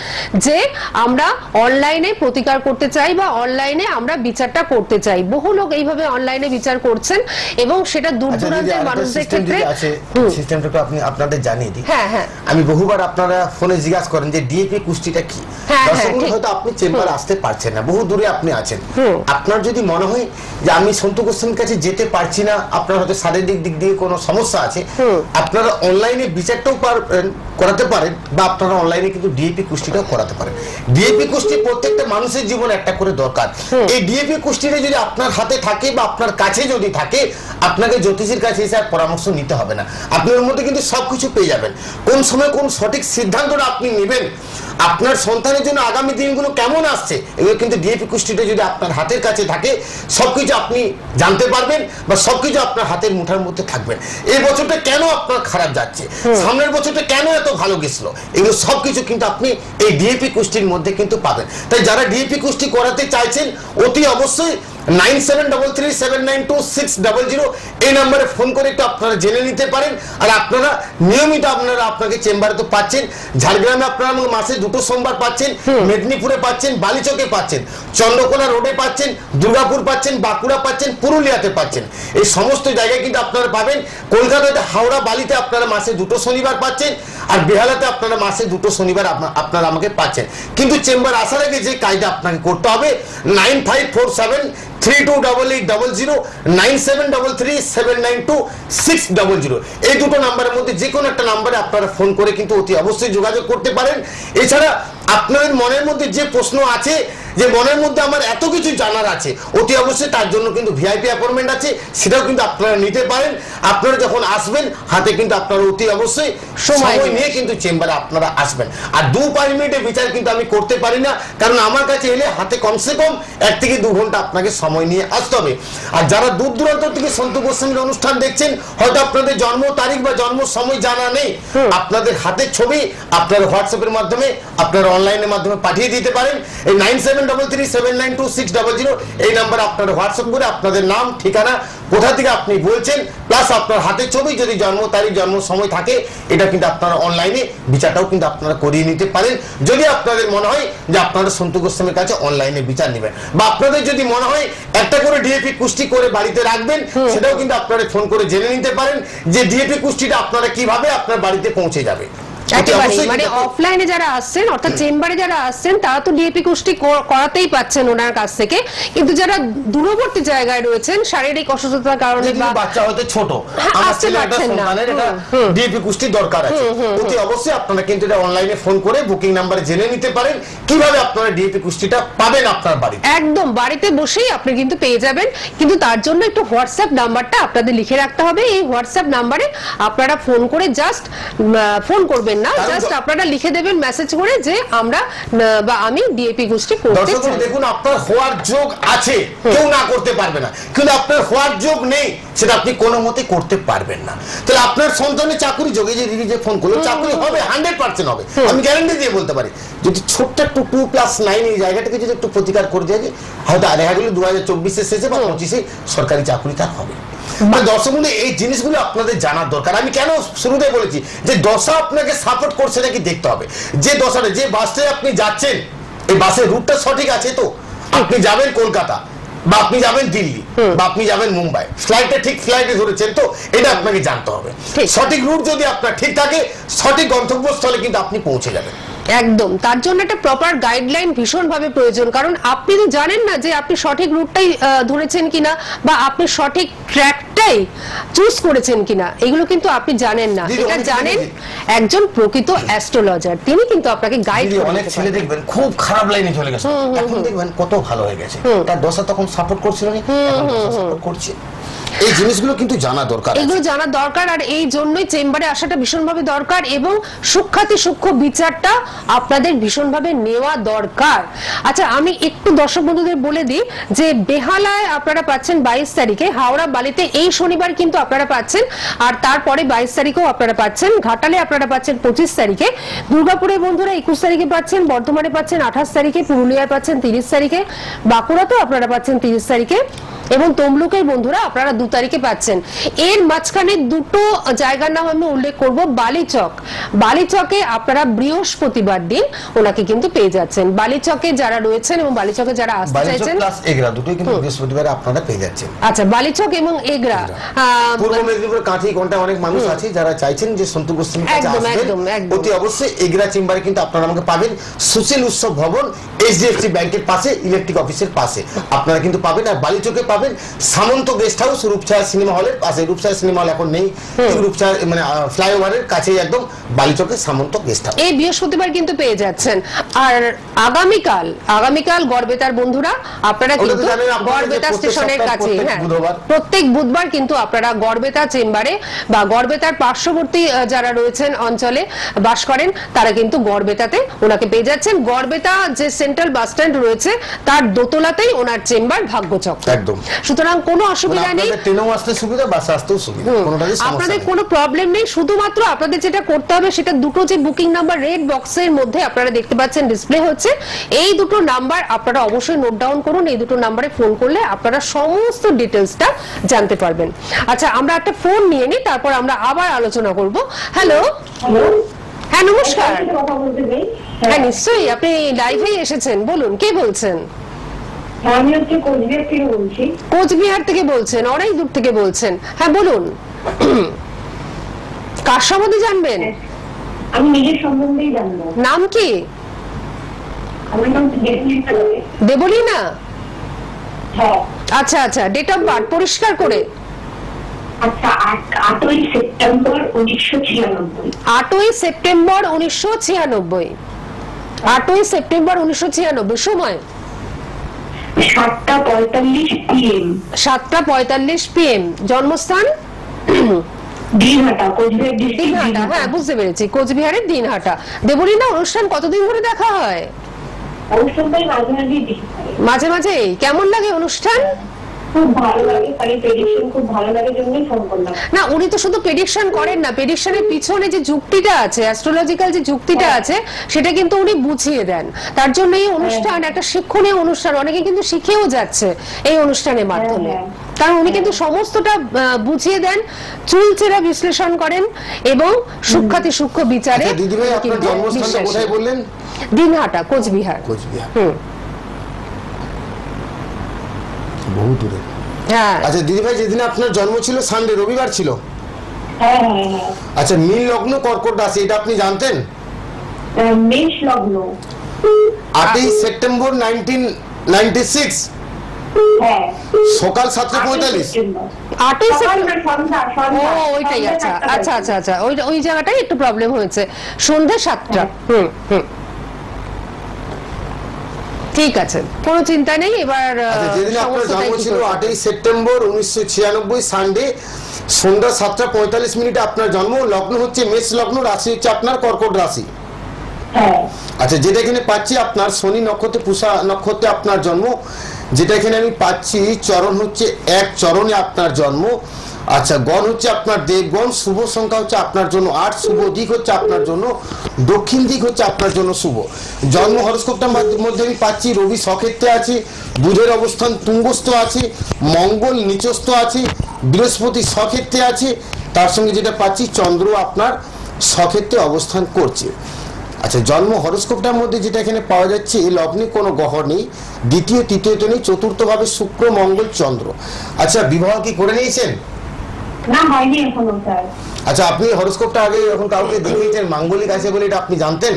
যে আমরা অনলাইনে প্রতিকার করতে চাই বা অনলাইনে আমরা বিচারটা করতে চাই। বহু লোক এইভাবে অনলাইনে বিচার করছেন এবং সেটা দূর দূরান্তের মানুষদের ক্ষেত্রে সিস্টেমটা আপনি আপনাদের জানিয়ে দিই। হ্যাঁ হ্যাঁ, আমি বহুবার আপনারা ফোনে জিজ্ঞাসা করেন যে ডিএপি কুষ্টিটা কি। দর্শক হয়তো আপনি চেম্বার আসতে পারছেন না, বহু দূরে আপনি আছেন, আপনার যদি মনে হয় যে আমি সন্তু গোস্বামীর কাছে যেতে পারছি না, আপনার হয়তো শারীরিক দিক দিয়ে কোনো সমস্যা আছে, আপনারা অনলাইনে বিচারটাও করাতে পারেন বা আপনারা অনলাইনে কিন্তু ডিএপি কুষ্টিটাও করাতে পারেন। ডিএপি কুষ্টি প্রত্যেকটা মানুষের জীবনে একটা করে দরকার। এই ডিএপি কুষ্টিটা যদি আপনার হাতে থাকে বা আপনার কাছে যদি থাকে, আপনাকে জ্যোতিষীর কাছে এসে আর পরামর্শ নিতে হবে না, আপনি ওর মধ্যে কিন্তু সবকিছু পেয়ে যাবেন। কোন সময় কোন সঠিক সিদ্ধান্তটা আপনি নেবেন, আপনার সন্তানের জন্য আগামী দিনগুলো কেমন আসছে, এগুলো কিন্তু ডিএপি কুষ্টিটা যদি আপনার হাতের কাছে থাকে সবকিছু আপনি জানতে পারবেন বা সবকিছু আপনার হাতের মুঠার মধ্যে থাকবেন। এই বছরটা কেন আপনার খারাপ যাচ্ছে, সামনের বছরটা কেন এত ভালো গেছিল, এগুলো সবকিছু কিন্তু আপনি এই ডিএপি কুষ্টির মধ্যে কিন্তু পাবেন। তাই যারা ডিএপি কুষ্টি করাতে চাইছেন অতি অবশ্যই 9733792600 এই নম্বরে ফোন করে একটু আপনারা জেনে নিতে পারেন। আর আপনারা নিয়মিত আপনাকে চেম্বারে তো পাচ্ছেন, ঝাড়গ্রামে আপনারা মাসে 2 সোমবার পাচ্ছেন, মেদিনীপুরে পাচ্ছেন, বালিচকে পাচ্ছেন, চন্দ্রকোনা রোডে পাচ্ছেন, দুর্গাপুর পাচ্ছেন, বাঁকুড়া পাচ্ছেন, পুরুলিয়াতে পাচ্ছেন, এই সমস্ত জায়গায় কিন্তু আপনারা পাবেন। কলকাতাতে হাওড়া বালিতে আপনারা মাসে 2 শনিবার পাচ্ছেন, আর বেহালাতে আপনারা মাসে 2 শনিবার আপনারা আমাকে পাচ্ছেন। কিন্তু চেম্বার আসার আগে যে কাজটা আপনাকে করতে হবে 9547328800 9733792600 এই দুটো নাম্বারের মধ্যে যে কোনো একটা নাম্বারে আপনারা ফোন করে কিন্তু অতি অবশ্যই যোগাযোগ করতে পারেন। এছাড়া আপনাদের মনের মধ্যে যে প্রশ্ন আছে, যে মনের মধ্যে আমার এত কিছু জানার আছে, অতি অবশ্যই তার জন্য কিন্তু ভিআইপি অ্যাপয়েন্টমেন্ট আছে, সেটাও কিন্তু আপনারা নিতে পারেন। আপনারা যখন আসবেন হাতে কিন্তু আপনারা অতি অবশ্যই সময় নিয়ে কিন্তু চেম্বারে আপনারা আসবেন। আর 2-5 মিনিটের বিচার কিন্তু আমি করতে পারি না, কারণ আমার কাছে এলে হাতে কমসে কম 1 থেকে 2 ঘন্টা আপনাকে সময় নিয়ে আসতে হবে। আর যারা দূর দূরান্ত থেকে সন্তু গোস্বামীর অনুষ্ঠান দেখছেন, হয়তো আপনাদের জন্ম তারিখ বা জন্ম সময় জানা নেই, আপনাদের হাতের ছবি আপনার হোয়াটসঅ্যাপের মাধ্যমে, আপনার অনলাইনের মাধ্যমে পাঠিয়ে দিতে পারেন। এই 9733792600 এই নাম্বারে আপনারা হোয়াটসঅ্যাপ করে আপনাদের নাম, ঠিকানা, কোথা থেকে আপনি বলছেন, প্লাস আপনার হাতের ছবি, যদি জন্ম তারিখ জন্ম সময় থাকে, এটা কিন্তু আপনারা অনলাইনে বিচারটাও কিন্তু আপনারা করিয়ে নিতে পারেন। যদি আপনাদের মনে হয় যে আপনারা সন্তু গোস্বামীর কাছে অনলাইনে বিচার নেবেন, বা আপনাদের যদি মনে হয় একটা করে ডিএপি কুষ্টি করে বাড়িতে রাখবেন, সেটাও কিন্তু আপনারা ফোন করে জেনে নিতে পারেন যে ডিএপি কুষ্টিটা আপনারা কিভাবে আপনার বাড়িতে পৌঁছে যাবে। মানে অফলাইনে যারা আসছেন, অর্থাৎ চেম্বারে যারা আসছেন, তারা তো ডিএপি কুষ্টি করাতেই পাচ্ছেন ওনার কাছ থেকে, কিন্তু যারা দূরবর্তী জায়গায় রয়েছেন শারীরিক অসুস্থতার কারণে বা বাচ্চা হয়তো ছোট, আমার ছেলে একটা সন্তানের এটা ডিএপি কুষ্টি দরকার আছে, অতি অবশ্যই আপনারা কিন্তু এটা অনলাইনে ফোন করে বুকিং নাম্বারে জেনে নিতে পারেন কিভাবে আপনারা ডিএপি কুষ্টিটা পাবেন আপনার বাড়িতে। একদম বাড়িতে বসেই আপনি কিন্তু পেয়ে যাবেন, কিন্তু তার জন্য একটু হোয়াটসঅ্যাপ নাম্বারটা আপনাদের লিখে রাখতে হবে। এই হোয়াটসঅ্যাপ নাম্বারে আপনারা ফোন করে জাস্ট ফোন করবেন না, জাস্ট আপনারা লিখে দেবেন মেসেজ করে যে আমরা বা আমি ডিএপি গোষ্ঠী করতে চাই। দেখুন, আপনার হওয়ার যোগ আছে, কেউ না করতে পারবে না, কিন্তু আপনার হওয়ার যোগ নেই, সেটা আপনি কোনো মতে করতে পারবেন না। তাহলে আপনার সন্তানের চাকরি যোগে যে দিদি যে ফোন করলো, চাকরি হবে, 100% হবে, আমি গ্যারান্টি দিয়ে বলতে পারি। যদি ছোট্ট একটু 2+9 এই জায়গাটাকে যদি একটু প্রতিকার করে দেয়, হয়তো দেখা গেল 2024-এর শেষে বা 25-এ সরকারি চাকরি তার হবে। দর্শক বন্ধু, এই জিনিসগুলো আপনাদের জানার দরকার। আমি কেন শুরুতে বলেছি যে দশা আপনাকে সাপোর্ট করছে নাকি দেখতে হবে। যে দশাটা, যে বাসে আপনি যাচ্ছেন, এই বাসের রুটটা সঠিক আছে তো? আপনি যাবেন কলকাতা, বা আপনি যাবেন দিল্লি, বা আপনি যাবেন মুম্বাই, ফ্লাইটে ঠিক ফ্লাইটে ধরেছেন তো? এটা আপনাকে জানতে হবে। সঠিক রুট যদি আপনার ঠিক থাকে, সঠিক গন্তব্যস্থলে কিন্তু আপনি পৌঁছে যাবেন। একদম, তার জন্য একটা প্রপার গাইডলাইন ভীষণভাবে প্রয়োজন, কারণ আপনি তো জানেন না যে আপনি সঠিক রুটটাই ধরেছেন কিনা, বা আপনি সঠিক ট্র্যাকটাই চুজ করেছেন কিনা, এগুলো কিন্তু আপনি জানেন না। এটা জানেন একজন প্রকৃত অ্যাস্ট্রোলজার, তিনি কিন্তু আপনাকে গাইড করবেন। অনেক ছেলে দেখবেন খুব খারাপ লাইনে চলে গেছে, এখন দেখবেন কত ভালো হয়ে গেছে। তার দশা তখন সাপোর্ট করছিল না, এখন দশা সাপোর্ট করছে। এই জিনিসগুলো কিন্তু জানা দরকার, এগুলো জানা দরকার, আর এই জন্যই চেম্বারে আসাটা ভীষণভাবে দরকার, এবং সূক্ষ্মাতি সূক্ষ্ম বিচারটা আপনাদের ভীষণভাবে নেওয়া দরকার। আচ্ছা, আমি একটু দর্শক বন্ধুদের বলে দিই যে বেহালায় আপনারা পাচ্ছেন 22 তারিখে, হাওড়া বালিতে এই শনিবার কিন্তু আপনারা পাচ্ছেন, আর তারপরে 22 তারিখেও আপনারা পাচ্ছেন, ঘাটালে আপনারা পাচ্ছেন 25 তারিখে, দুর্গাপুরে বন্ধুরা 21 তারিখে পাচ্ছেন, বর্ধমানে পাচ্ছেন 28 তারিখে, পুরুলিয়ায় পাচ্ছেন 30 তারিখে, বাঁকুড়াতেও আপনারা পাচ্ছেন 30 তারিখে, এবং তমলুকের বন্ধুরা আপনারা 2 তারিখে পাচ্ছেন। এর মাঝখানে দুটো জায়গার নাম আমি উল্লেখ করব। বালিচক, বালিচকে আপনারা বৃহস্পতিবার দিন ওনাকে কিন্তু পেয়ে যাচ্ছেন। বালিচকে যারা রয়েছেন এবং বালিচকে যারা আসতে চাইছেন, বালিচক প্লাস এগরা দুটোই কিন্তু বৃহস্পতিবারে আপনারা পেয়ে যাচ্ছেন। আচ্ছা, বালিচক এবং এগরা, পূর্ব মেদিনীপুর কাঁথি কোনটা অনেক মানুষ আছে যারা চাইছেন যে সন্তু গোস্বামীর কাছে আসবেন, অতি অবশ্যই এগরা চেম্বারে কিন্তু আপনারা আমাকে পাবেন। সুশীল উৎসব ভবন, এইচডিএফসি ব্যাংকের পাশে, ইলেকট্রিক অফিসের পাশে আপনারা কিন্তু পাবেন। আর বালিচকে পাবেন সামন্ত গেস্ট হাউস, রূপছায়া সিনেমা হলের পাশে। রূপছায়া সিনেমা হল এখন নেই, রূপছায়া মানে ফ্লাইওভারের কাছে একদম বালিচকে সামন্ত গেস্ট হাউস। এই বৃহস্পতিবার কিন্তু পেয়ে যাচ্ছেন। আর আগামীকাল গড়বেতার বন্ধুরা আপনারা কিন্তু গড়বেতা স্টেশনের কাছে, হ্যাঁ, প্রত্যেক বুধবার কিন্তু আপনারা গড়বেতা চেম্বারে বা গড়বেতার পার্শ্ববর্তী যারা রয়েছেন অঞ্চলে বাস করেন, তারা কিন্তু গড়বেতাতে ওনাকে পেয়ে যাচ্ছেন। গড়বেতা যে সেন্ট্রাল বাস স্ট্যান্ড রয়েছে তার দোতলাতেই ওনার চেম্বার, ভাগ্যচক। একদম, সুতরাং কোনো অসুবিধা নেই, ট্রেনেও আসতে সুবিধা, বাসে আসতেও সুবিধা, কোনোটারই সমস্যা নেই, আপনাদের কোনো প্রবলেম নেই। শুধুমাত্র আপনাদের যেটা করতে হবে, সেটা দুটো যে বুকিং নাম্বার রেড বক্সের মধ্যে আপনারা দেখতে পাচ্ছেন ডিসপ্লে হচ্ছে, এই দুটো নাম্বার আপনারা অবশ্যই নোট ডাউন করুন। এই দুটো নাম্বারে ফোন করলে আপনারা সমস্ত ডিটেইলসটা জানতে পারবেন। আচ্ছা, আমরা একটা ফোন নিয়ে নিই, তারপর আমরা আবার আলোচনা করব। হ্যালো, হ্যাঁ নমস্কার। হ্যাঁ নিশ্চয়ই, আপনি লাইভেই এসেছেন, বলুন কে বলছেন? আমি হচ্ছে কোচবিহার থেকে বলছি। কোচবিহার থেকে বলছেন, অনেক দূর থেকে বলছেন, হ্যাঁ বলুন। কার সম্বন্ধে জানবেন? আমি নিজের সম্বন্ধেই জানবো। নাম কি? আমার নাম দেবলীনা। হ্যাঁ। আচ্ছা আচ্ছা, ডেট অফ বার্থ পরিষ্কার করে। আচ্ছা, 8ই সেপ্টেম্বর 1996। 8ই সেপ্টেম্বর 1996। 8ই সেপ্টেম্বর 1996, সময় 7:45 PM, 7:45 PM, জন্মস্থান দিনহাটা, কোচবিহার ডিস্ট্রিক্ট। দিনহাটা, হ্যাঁ বুঝতে পেরেছি, কোচবিহারের দিনহাটা। দেবলীনা, অনুষ্ঠান কতদিন ধরে দেখা হয়? অনুষ্ঠানটাই মাঝে মাঝেই দেখি। মাঝে মাঝেই। কেমন লাগে অনুষ্ঠান? খুব ভালো লাগে, খালি প্রেডিকশন খুব ভালো লাগে জন্যই ফোন করলাম। না, উনি তো শুধু প্রেডিকশন করেন না, প্রেডিকশনের পিছনে যে যুক্তিটা আছে, অ্যাস্ট্রোলজিক্যাল যে যুক্তিটা আছে, সেটা কিন্তু উনি বুঝিয়ে দেন। তার জন্য এই অনুষ্ঠান একটা শিক্ষণীয় অনুষ্ঠান, অনেকে কিন্তু শিখেও যাচ্ছে এই অনুষ্ঠানের মাধ্যমে। কারণ উনি কিন্তু সমস্তটা বুঝিয়ে দেন, চুলচেরা বিশ্লেষণ করেন এবং সূক্ষ্মাতি সূক্ষ্ম বিচারে। দিদিভাই, আপনার জন্মস্থানটা কোথায় বললেন? দিনহাটা, কোচবিহার। কোচবিহার, বহু দূরে। হ্যাঁ। আচ্ছা দিদিভাই, যেদিন আপনার জন্ম ছিল সানডে, রবিবার ছিল। হ্যাঁ হ্যাঁ হ্যাঁ। আচ্ছা, মীন লগ্ন কর্কট রাশি, এটা আপনি জানতেন? মেষ লগ্ন। 8ই সেপ্টেম্বর 1996, হ্যাঁ, সকাল 7:45। 8ই সেপ্টেম্বর। সন্ধ্যা। ও, ওইটাই। আচ্ছা আচ্ছা আচ্ছা আচ্ছা, ওই জায়গাটাই একটু প্রবলেম হয়েছে। সন্ধ্যে 7টা। ঠিক আছে, কোনো চিন্তা নেই। এবার যেদিন আপনার জন্ম ছিল 8ই সেপ্টেম্বর 1996, সানডে, সন্ধ্যা 7:45 আপনার জন্ম। লগ্ন হচ্ছে মেষ লগ্ন, রাশি হচ্ছে আপনার কর্কট রাশি। হ্যাঁ। আচ্ছা, যেটা এখানে পাচ্ছি আপনার শনি নক্ষত্রে, পুষা নক্ষত্রে আপনার জন্ম। যেটা এখানে আমি পাচ্ছি চরণ হচ্ছে 1 চরণে আপনার জন্ম। আচ্ছা, গণ হচ্ছে আপনার দেবগণ। শুভ সংখ্যা হচ্ছে আপনার জন্য 8। শুভ দিক হচ্ছে আপনার জন্য দক্ষিণ দিক, হচ্ছে আপনার জন্য শুভ। জন্ম হরস্কোপটার মধ্যে আমি পাচ্ছি রবি স্বক্ষেত্রে আছে, বুধের অবস্থান তুঙ্গস্থ আছে, মঙ্গল নিচস্থ আছে, বৃহস্পতি স্বক্ষেত্রে আছে, তার সঙ্গে যেটা পাচ্ছি চন্দ্র আপনার স্বক্ষেত্রে অবস্থান করছে। আচ্ছা, জন্ম হরস্কোপটার মধ্যে যেটা এখানে পাওয়া যাচ্ছে, এই লগ্নে কোনো গ্রহ নেই, দ্বিতীয় তৃতীয়তে নেই, চতুর্থভাবে শুক্র মঙ্গল চন্দ্র। আচ্ছা, বিবাহ কি করে নিয়েছেন? না, হয়নি এখনো স্যার। আচ্ছা, আপনি হরস্কোপটা আগে এখন কাউকে দেখিয়েছেন মাঙ্গলিক আছে বলে, এটা আপনি জানতেন?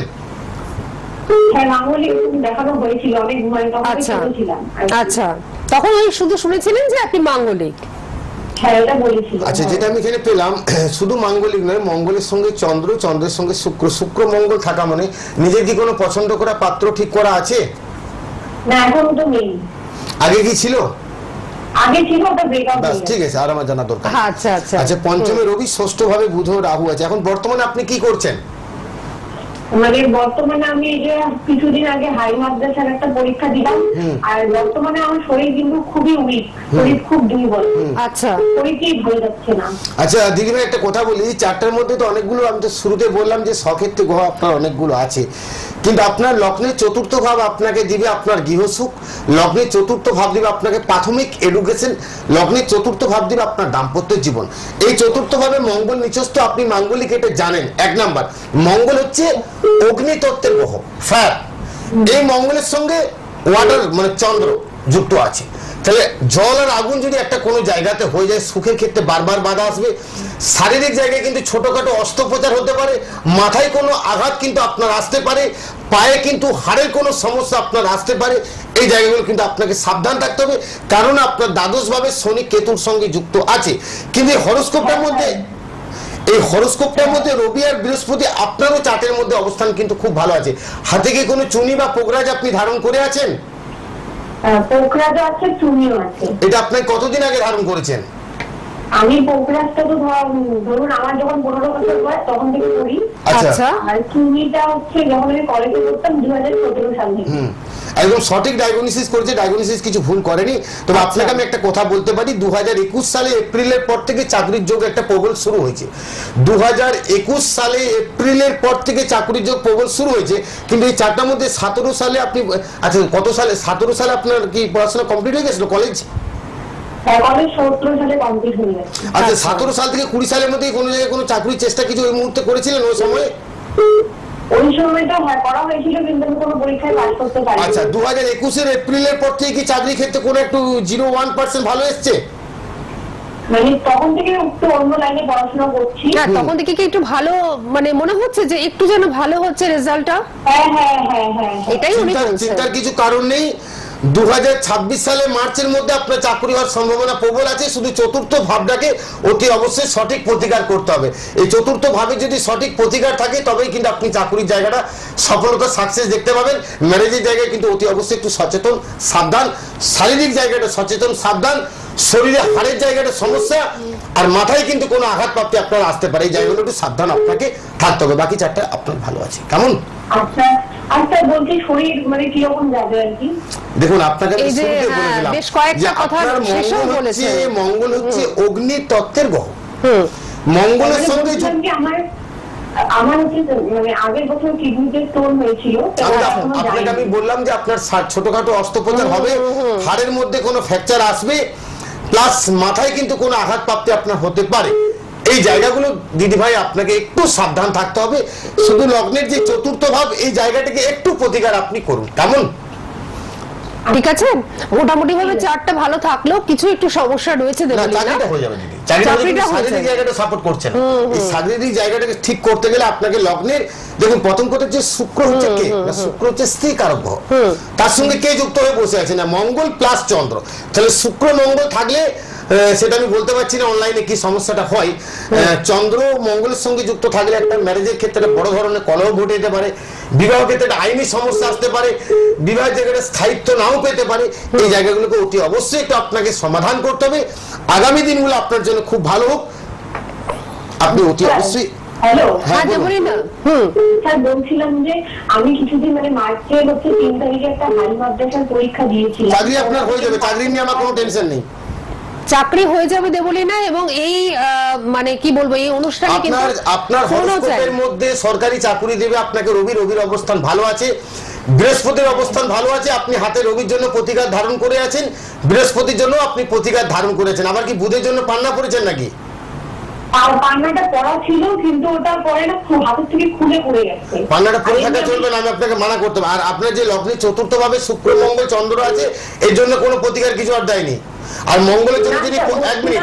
হ্যাঁ, মাঙ্গলিক দেখানো হয়েছিল, অনেক আচ্ছা আচ্ছা, তখন ওই শুধু শুনেছিলেন যে আপনি মাঙ্গলিক? হ্যাঁ, এটা বলেছিল। আচ্ছা, যেটা আমি এখানে পেলাম, শুধু মাঙ্গলিক নয়, মঙ্গলের সঙ্গে চন্দ্র, চন্দ্রের সঙ্গে শুক্র, শুক্র মঙ্গল থাকা মানে নিজের কি কোনো পছন্দ করা পাত্র ঠিক করা আছে? না, এখন তো নেই। আগে কি ছিল? আগে ছিল, ওটা ব্রেকআপ হয়ে গেছে। ঠিক আছে, আর আমার জানা দরকার। আচ্ছা আচ্ছা আচ্ছা, পঞ্চমে রবি, ষষ্ঠ ভাবে বুধ রাহু আছে। এখন বর্তমানে আপনি কি করছেন? মানে বর্তমানে আমি এই যে কিছুদিন আগে হাই মাদ্রাসার একটা পরীক্ষা দিলাম, আর বর্তমানে আমার শরীর কিন্তু খুবই উইক, শরীর খুব দুর্বল। আচ্ছা, শরীরই ভালো যাচ্ছে না। আচ্ছা দিদিভাই, একটা কথা বলি, চারটার মধ্যে তো অনেকগুলো, আমি তো শুরুতে বললাম যে স্বক্ষেত্রে গ্রহ আপনার অনেকগুলো আছে, কিন্তু আপনার লগ্নের চতুর্থ ভাব আপনাকে দিবে আপনার গৃহসুখ, লগ্নের চতুর্থ ভাব দিবে আপনাকে প্রাথমিক এডুকেশন, লগ্নের চতুর্থ ভাব দিবে আপনার দাম্পত্য জীবন। এই চতুর্থ ভাবে মঙ্গল নিচস্থ, আপনি মাঙ্গলিক এটা জানেন। 1 নাম্বার, মঙ্গল হচ্ছে অগ্নিতত্ত্বের গ্রহ, ফায়ার। এই মঙ্গলের সঙ্গে ওয়াটার মানে চন্দ্র যুক্ত আছে। তাহলে জল আর আগুন যদি একটা কোনো জায়গাতে হয়ে যায়, সুখের ক্ষেত্রে বারবার বাধা আসবে। শারীরিক জায়গায় কিন্তু ছোটখাটো অস্ত্রোপচার হতে পারে, মাথায় কোনো আঘাত কিন্তু আপনার আসতে পারে, পায়ে কিন্তু হাড়ের কোনো সমস্যা আপনার আসতে পারে। এই জায়গাগুলো কিন্তু আপনাকে সাবধান থাকতে হবে, কারণ আপনার দ্বাদশভাবে শনি কেতুর সঙ্গে যুক্ত আছে। কিন্তু এই হরস্কোপটার মধ্যে রবি আর বৃহস্পতি আপনারও চার্টের মধ্যে অবস্থান কিন্তু খুব ভালো আছে। হাতে কি কোনো চুনি বা পোকরাজ আপনি ধারণ করে আছেন? পোকরাজ আছে, চুনিও আছে। এটা আপনি কতদিন আগে ধারণ করেছেন? আমি পোকরাজটা তো ধরুন আমার যখন 15 বছর বয়স তখন থেকে করি। আচ্ছা, আর চুনিটা হচ্ছে যখন আমি কলেজে পড়তাম 2017 সাল থেকে। একদম সঠিক ডায়াগনোসিস করেছে, ডায়াগনোসিস কিছু ভুল করেনি। তবে আপনাকে আমি একটা কথা বলতে পারি, 2021 সালে এপ্রিলের পর থেকে চাকরির যোগ একটা প্রবল শুরু হয়েছে। 2021 সালে এপ্রিলের পর থেকে চাকরির যোগ প্রবল শুরু হয়েছে, কিন্তু এই চারটার মধ্যে 17 সালে আপনি, আচ্ছা কত সালে, 17 সালে আপনার কি পড়াশোনা কমপ্লিট হয়ে গেছিল কলেজ? কলেজ 17 সালে কমপ্লিট হয়ে গেছে। আচ্ছা, 17 সাল থেকে 20 সালের মধ্যে কোনো জায়গায় কোনো চাকরির চেষ্টা কিছু ওই মুহূর্তে করেছিলেন ওই সময়? ওই সময়টা করা হয়েছিল, কিন্তু আমি কোনো পরীক্ষায় পাস করতে পারিনি। আচ্ছা, 2021 এপ্রিলের পর থেকে কি চাকরি ক্ষেত্রে কোনো একটু 0.1% ভালো এসছে? মানে তখন থেকে একটু অন্য লাইনে পড়াশোনা করছি। হ্যাঁ, তখন থেকে কি একটু ভালো মানে মনে হচ্ছে যে একটু যেন ভালো হচ্ছে রেজাল্টটা? হ্যাঁ হ্যাঁ হ্যাঁ হ্যাঁ, এটাই উনি বলছেন। চিন্তার কিছু কারণ নেই। 2026 সালে মার্চের মধ্যে আপনার চাকরি হওয়ার সম্ভাবনা প্রবল আছে। শুধু চতুর্থ ভাবটাকে অতি অবশ্যই সঠিক প্রতিকার করতে হবে। এই চতুর্থ ভাবে যদি সঠিক প্রতিকার থাকে তবেই কিন্তু আপনি চাকরির জায়গাটা সফলতা সাকসেস দেখতে পাবেন। ম্যারেজের জায়গায় কিন্তু অতি অবশ্যই একটু সচেতন সাবধান, শারীরিক জায়গাটা সচেতন সাবধান, শরীরে হাড়ের জায়গাটা সমস্যা, আর মাথায় কিন্তু কোনো আঘাতপ্রাপ্তি আপনার আসতে পারে। এই জায়গাগুলো একটু সাবধান আপনাকে থাকতে হবে। বাকি চারটা আপনার ভালো আছে। কেমন? আচ্ছা আচ্ছা, বলছি শরীর মানে কিরকম যাবে আর কি? দেখুন, আপনাকে আমি এই যে, শুরুতে হ্যাঁ, বলেছিলাম বেশ কয়েকটা যে কথা আপনার শেষেও মঙ্গল বলেছেন। হচ্ছে, মঙ্গল হচ্ছে অগ্নি তত্ত্বের গ্রহ। মঙ্গলের মানে সঙ্গে বলছিলাম কি আমার হচ্ছে মানে আগের বছর কিডনিতে স্টোন হয়েছিল, তো এখনো আপনাকে যায়নি। আমি বললাম যে আপনার ছোটখাটো অস্ত্রোপচার হবে, হাড়ের মধ্যে কোনো ফ্র্যাকচার আসবে, প্লাস মাথায় কিন্তু কোনো আঘাতপ্রাপ্তি আপনার হতে পারে। এই জায়গাগুলো দিদি ভাই আপনাকে একটু সাবধান থাকতে হবে। শুধু লগ্নের যে চতুর্থ ভাব, এই জায়গাটাকে একটু প্রতিকার আপনি করুন। কেমন? ঠিক আছে, মোটামুটি ভাবে চারটা ভালো থাকলেও কিছু একটু সমস্যা রয়েছে না, দেবলীনা। চাকরিটা হয়ে যাবে দিদি। চাকরিটা চাকরিটা হয়ে শারীরিক যাবে। জায়গাটা সাপোর্ট করছে না। এই শারীরিক জায়গাটাকে ঠিক করতে গেলে আপনাকে লগ্নের, দেখুন প্রথম কথা হচ্ছে শুক্র হচ্ছে কে না, শুক্র হচ্ছে স্ত্রী কারক গ্রহ। তার সঙ্গে কে যুক্ত হয়ে বসে আছে না, মঙ্গল প্লাস চন্দ্র। তাহলে শুক্র মঙ্গল থাকলে সেটা আমি বলতে পারছি না অনলাইনে কি সমস্যাটা হয়। চন্দ্র মঙ্গলের সঙ্গে যুক্ত থাকলে একটা ম্যারেজের ক্ষেত্রে বড় ধরনের কলহ ঘটে যেতে পারে, বিবাহ ক্ষেত্রে আইনি সমস্যা আসতে পারে, বিবাহের জায়গাটা স্থায়িত্ব নাও পেতে পারে। এই জায়গাগুলোকে অতি অবশ্যই একটু আপনাকে সমাধান করতে হবে। আগামী দিনগুলো আপনার জন্য খুব ভালো হোক। আপনি অতি অবশ্যই হ্যালো হ্যাঁ দেবলীনা, স্যার, বলছিলাম যে আমি কিছুদিন মানে মার্চের হচ্ছে 3 তারিখে একটা হাই মাদ্রাসার পরীক্ষা দিয়েছিলাম। চাকরি আপনার হয়ে যাবে, চাকরি নিয়ে আমার কোনো টেনশন নেই। চাকরি হয়ে যাবে দেবলীনা। এবং এই মানে কি বলবো, এই অনুষ্ঠানে কিন্তু আপনার কোনো চাই হরস্কোপের মধ্যে সরকারি চাকরি দেবে আপনাকে রবির অবস্থান ভালো আছে, বৃহস্পতির অবস্থান ভালো আছে। আপনি হাতে রবির জন্য প্রতিকার ধারণ করে আছেন, বৃহস্পতির জন্য আপনি প্রতিকার ধারণ করেছেন। আবার কি বুধের জন্য পান্না পড়েছেন নাকি? আর পান্নাটা পড়া ছিল, কিন্তু ওটা পরে না হাতের থেকে খুলে পড়ে গেছে। পান্নাটা পড়ে থাকা চলবে না, আমি আপনাকে মানা করতে পারি। আর আপনার যে লগ্নে চতুর্থ ভাবে শুক্র মঙ্গল চন্দ্র আছে, এর জন্য কোনো প্রতিকার কিছু আর দেয়নি। আর মঙ্গলের জন্য যিনি, এক মিনিট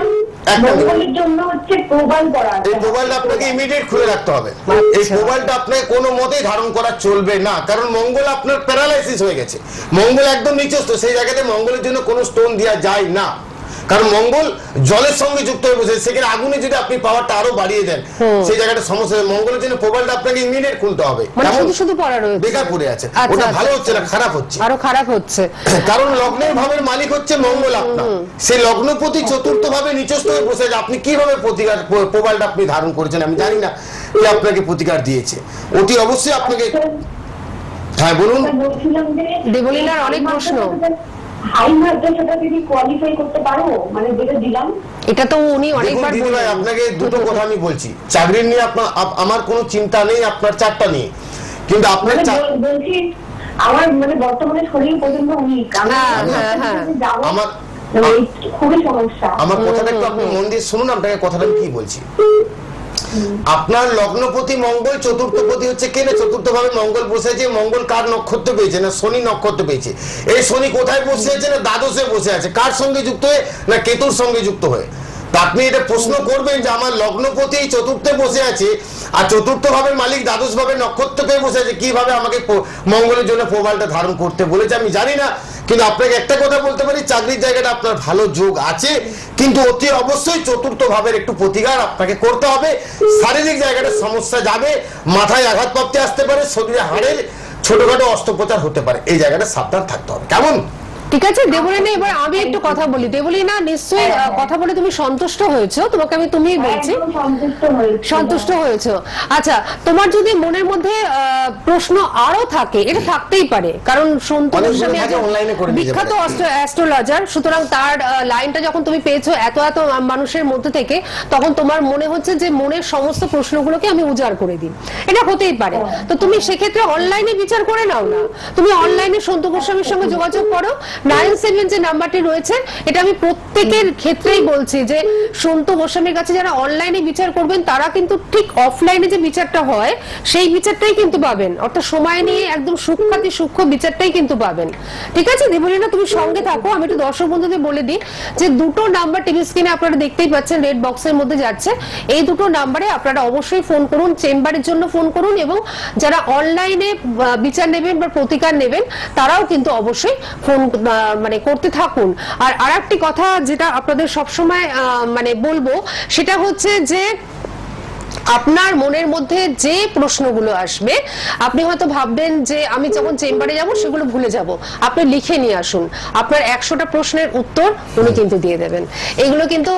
মঙ্গলের জন্য হচ্ছে প্রবাল পড়া আছে। এই মোবাইলটা আপনাকে ইমিডিয়েট খুলে রাখতে হবে। এই মোবাইলটা আপনাকে কোনো মতেই ধারণ করা চলবে না, কারণ মঙ্গল আপনার প্যারালাইসিস হয়ে গেছে। মঙ্গল একদম নিচস্থ, সেই জায়গাতে মঙ্গলের জন্য কোনো স্টোন দেওয়া যায় না, কারণ মঙ্গল জলের সঙ্গে যুক্ত হয়ে বসে। সেখানে আগুনে যদি আপনি পাওয়ারটা আরো বাড়িয়ে দেন, সেই জায়গাটা সমস্যা। মঙ্গলের জন্য মোবাইলটা আপনাকে ইমিডিয়েট খুলতে হবে। মানে শুধু শুধু পড়া রয়েছে, বেকার পড়ে আছে, আচ্ছা, ওটা ভালো আচ্ছা, হচ্ছে না, খারাপ হচ্ছে, আরো খারাপ হচ্ছে। কারণ লগ্নের ভাবের মালিক হচ্ছে মঙ্গল আপনার। সেই লগ্নপতি চতুর্থ ভাবে নিচস্থ হয়ে বসে আছে। আপনি কিভাবে প্রতিকার মোবাইলটা আপনি ধারণ করেছেন আমি জানি না, কে আপনাকে প্রতিকার দিয়েছে। অতি অবশ্যই আপনাকে, হ্যাঁ বলুন। বলছিলাম যে দেবলীনার অনেক প্রশ্ন। হাই মাদ্রাসাটা যদি কোয়ালিফাই করতে পারো, মানে যেটা দিলাম, এটা তো উনি দেখুন অনেকবার দিদি ভাই, বললেন। আপনাকে দুটো কথা আমি বলছি। চাকরি নিয়ে আমার কোনো চিন্তা নেই, আপনার চারটা নিয়ে, কিন্তু আপনার মানে বলছি আমার মানে বর্তমানে শরীর পর্যন্ত উইক। আমার খুবই সমস্যা। আমার কথাটা একটু আপনি মন দিয়ে শুনুন, আপনাকে কথাটা আমি কি বলছি। আপনার লগ্নপতি মঙ্গল, চতুর্থপতি হচ্ছে কে না, চতুর্থ ভাবে মঙ্গল বসেছে। মঙ্গল কার নক্ষত্র পেয়েছে না, শনি নক্ষত্র পেয়েছে। এই শনি কোথায় বসে আছে না, দ্বাদশে বসে আছে। কার সঙ্গে যুক্ত হয়ে না, কেতুর সঙ্গে যুক্ত হয়ে। তা আপনি এটা প্রশ্ন করবেন যে আমার লগ্নপতি চতুর্থে বসে আছে, আর চতুর্থ ভাবের মালিক দ্বাদশ ভাবে নক্ষত্র পেয়ে বসে আছে, কিভাবে আমাকে মঙ্গলের জন্য প্রবালটা ধারণ করতে বলেছে আমি জানি না। কিন্তু আপনাকে একটা কথা বলতে পারি, চাকরির জায়গাটা আপনার ভালো যোগ আছে, কিন্তু অতি অবশ্যই চতুর্থ ভাবের একটু প্রতিকার আপনাকে করতে হবে। শারীরিক জায়গাটা সমস্যা যাবে, মাথায় আঘাতপ্রাপ্তি আসতে পারে, শরীরে হাড়ের ছোটখাটো অস্ত্রোপচার হতে পারে। এই জায়গাটা সাবধান থাকতে হবে। কেমন? ঠিক আছে দেবলীনা, এবার আমি একটু কথা বলি। দেবলীনা, নিশ্চয়ই কথা বলে তুমি সন্তুষ্ট হয়েছো? তোমাকে আমি তুমিই বলছি, সন্তুষ্ট হয়েছো। আচ্ছা, তোমার যদি মনের মধ্যে প্রশ্ন আরো থাকে, এটা থাকতেই পারে, কারণ সন্তু গোস্বামী একজন বিখ্যাত অ্যাস্ট্রোলজার, সুতরাং তার লাইনটা যখন তুমি পেয়েছো এত এত মানুষের মধ্যে থেকে, তখন তোমার মনে হচ্ছে যে মনের সমস্ত প্রশ্নগুলোকে আমি উজাড় করে দিই। এটা হতেই পারে। তো তুমি সেক্ষেত্রে অনলাইনে বিচার করে নাও না। তুমি অনলাইনে সন্তু গোস্বামীর সঙ্গে যোগাযোগ করো। 97 যে নাম্বারটি রয়েছে, এটা আমি প্রত্যেক প্রত্যেকের ক্ষেত্রেই বলছি যে সন্তু গোস্বামীর কাছে যারা অনলাইনে বিচার করবেন তারা কিন্তু ঠিক অফলাইনে যে বিচারটা হয় সেই বিচারটাই কিন্তু পাবেন, অর্থাৎ সময় নিয়ে একদম সূক্ষ্মাতি সূক্ষ্ম বিচারটাই কিন্তু পাবেন। ঠিক আছে দেবলীনা, তুমি সঙ্গে থাকো। আমি একটু দর্শক বন্ধুদের বলে দিই যে দুটো নাম্বার টিভি স্ক্রিনে আপনারা দেখতেই পাচ্ছেন, রেড বক্সের মধ্যে যাচ্ছে। এই দুটো নাম্বারে আপনারা অবশ্যই ফোন করুন, চেম্বারের জন্য ফোন করুন, এবং যারা অনলাইনে বিচার নেবেন বা প্রতিকার নেবেন তারাও কিন্তু অবশ্যই ফোন মানে করতে থাকুন। আর আরেকটি কথা যেটা আপনাদের সবসময় মানে বলবো সেটা হচ্ছে যে আপনার মনের মধ্যে যে প্রশ্নগুলো আসবে, আপনি হয়তো ভাববেন যে আমি যখন চেম্বারে যাব সেগুলো ভুলে যাব, আপনি লিখে নিয়ে আসুন, আপনার 100টা প্রশ্নের উত্তর উনি কিন্তু দিয়ে দেবেন। এগুলো কিন্তু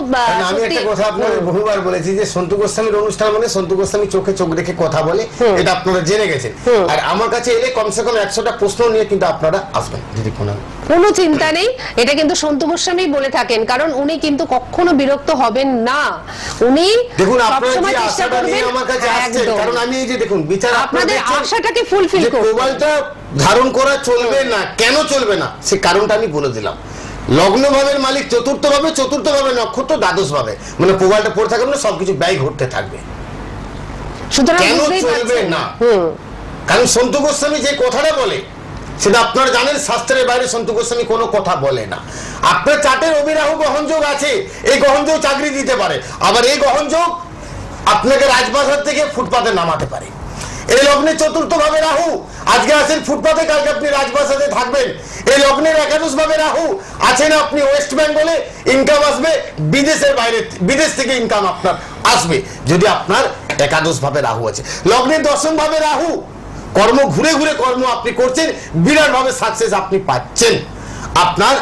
আমি একটা কথা আপনাদের বহুবার বলেছি যে সন্তু গোস্বামীর অনুষ্ঠান মানে সন্তু গোস্বামী চোখে চোখ রেখে কথা বলে, এটা আপনারা জেনে গেছেন। আর আমার কাছে এলে কমসে কম 100টা প্রশ্ন নিয়ে কিন্তু আপনারা আসবেন, যদি কোনো চিন্তা নেই। এটা কিন্তু সন্তু গোস্বামী বলে থাকেন, কারণ উনি কিন্তু কখনো বিরক্ত হবেন না। উনি দেখুন আপনারা যে আশাটা নিয়ে আমার কাছে আসছেন, কারণ আমি এই যে দেখুন বিচার আপনাদের আশাটাকে ফুলফিল করুন। মোবাইলটা ধারণ করা চলবে না, কেন চলবে না সে কারণটা আমি বলে দিলাম। লগ্ন ভাবের মালিক চতুর্থ ভাবে নক্ষত্র দ্বাদশ ভাবে, মানে মোবাইলটা পড়ে থাকবে না, সবকিছু ব্যয় ঘটতে থাকবে। সুতরাং কেন চলবে না? কারণ সন্তু গোস্বামী যে কথাটা বলে সেটা আপনারা জানেন, শাস্ত্রের বাইরে সন্তু গোস্বামী কোনো কথা বলে না। আপনার চার্টের অবিরাহু গ্রহণযোগ আছে, এই গ্রহণযোগ চাকরি দিতে পারে, আবার এই গ্রহণযোগ আপনাকে রাজবাসার থেকে ফুটপাতে নামাতে পারে। এই লগ্নের চতুর্থ ভাবে রাহু, আজকে আছেন ফুটপাতে, কালকে আপনি রাজবাসাতে থাকবেন। এই লগ্নের একাদশ ভাবে রাহু, আছেন আপনি ওয়েস্ট বেঙ্গলে, ইনকাম আসবে বিদেশের বাইরে, বিদেশ থেকে ইনকাম আপনার আসবে যদি আপনার একাদশ ভাবে রাহু আছে। লগ্নের দশম ভাবে রাহু, কর্ম ঘুরে ঘুরে কর্ম আপনি করছেন, বিরাট ভাবে সাকসেস আপনি পাচ্ছেন। আপনার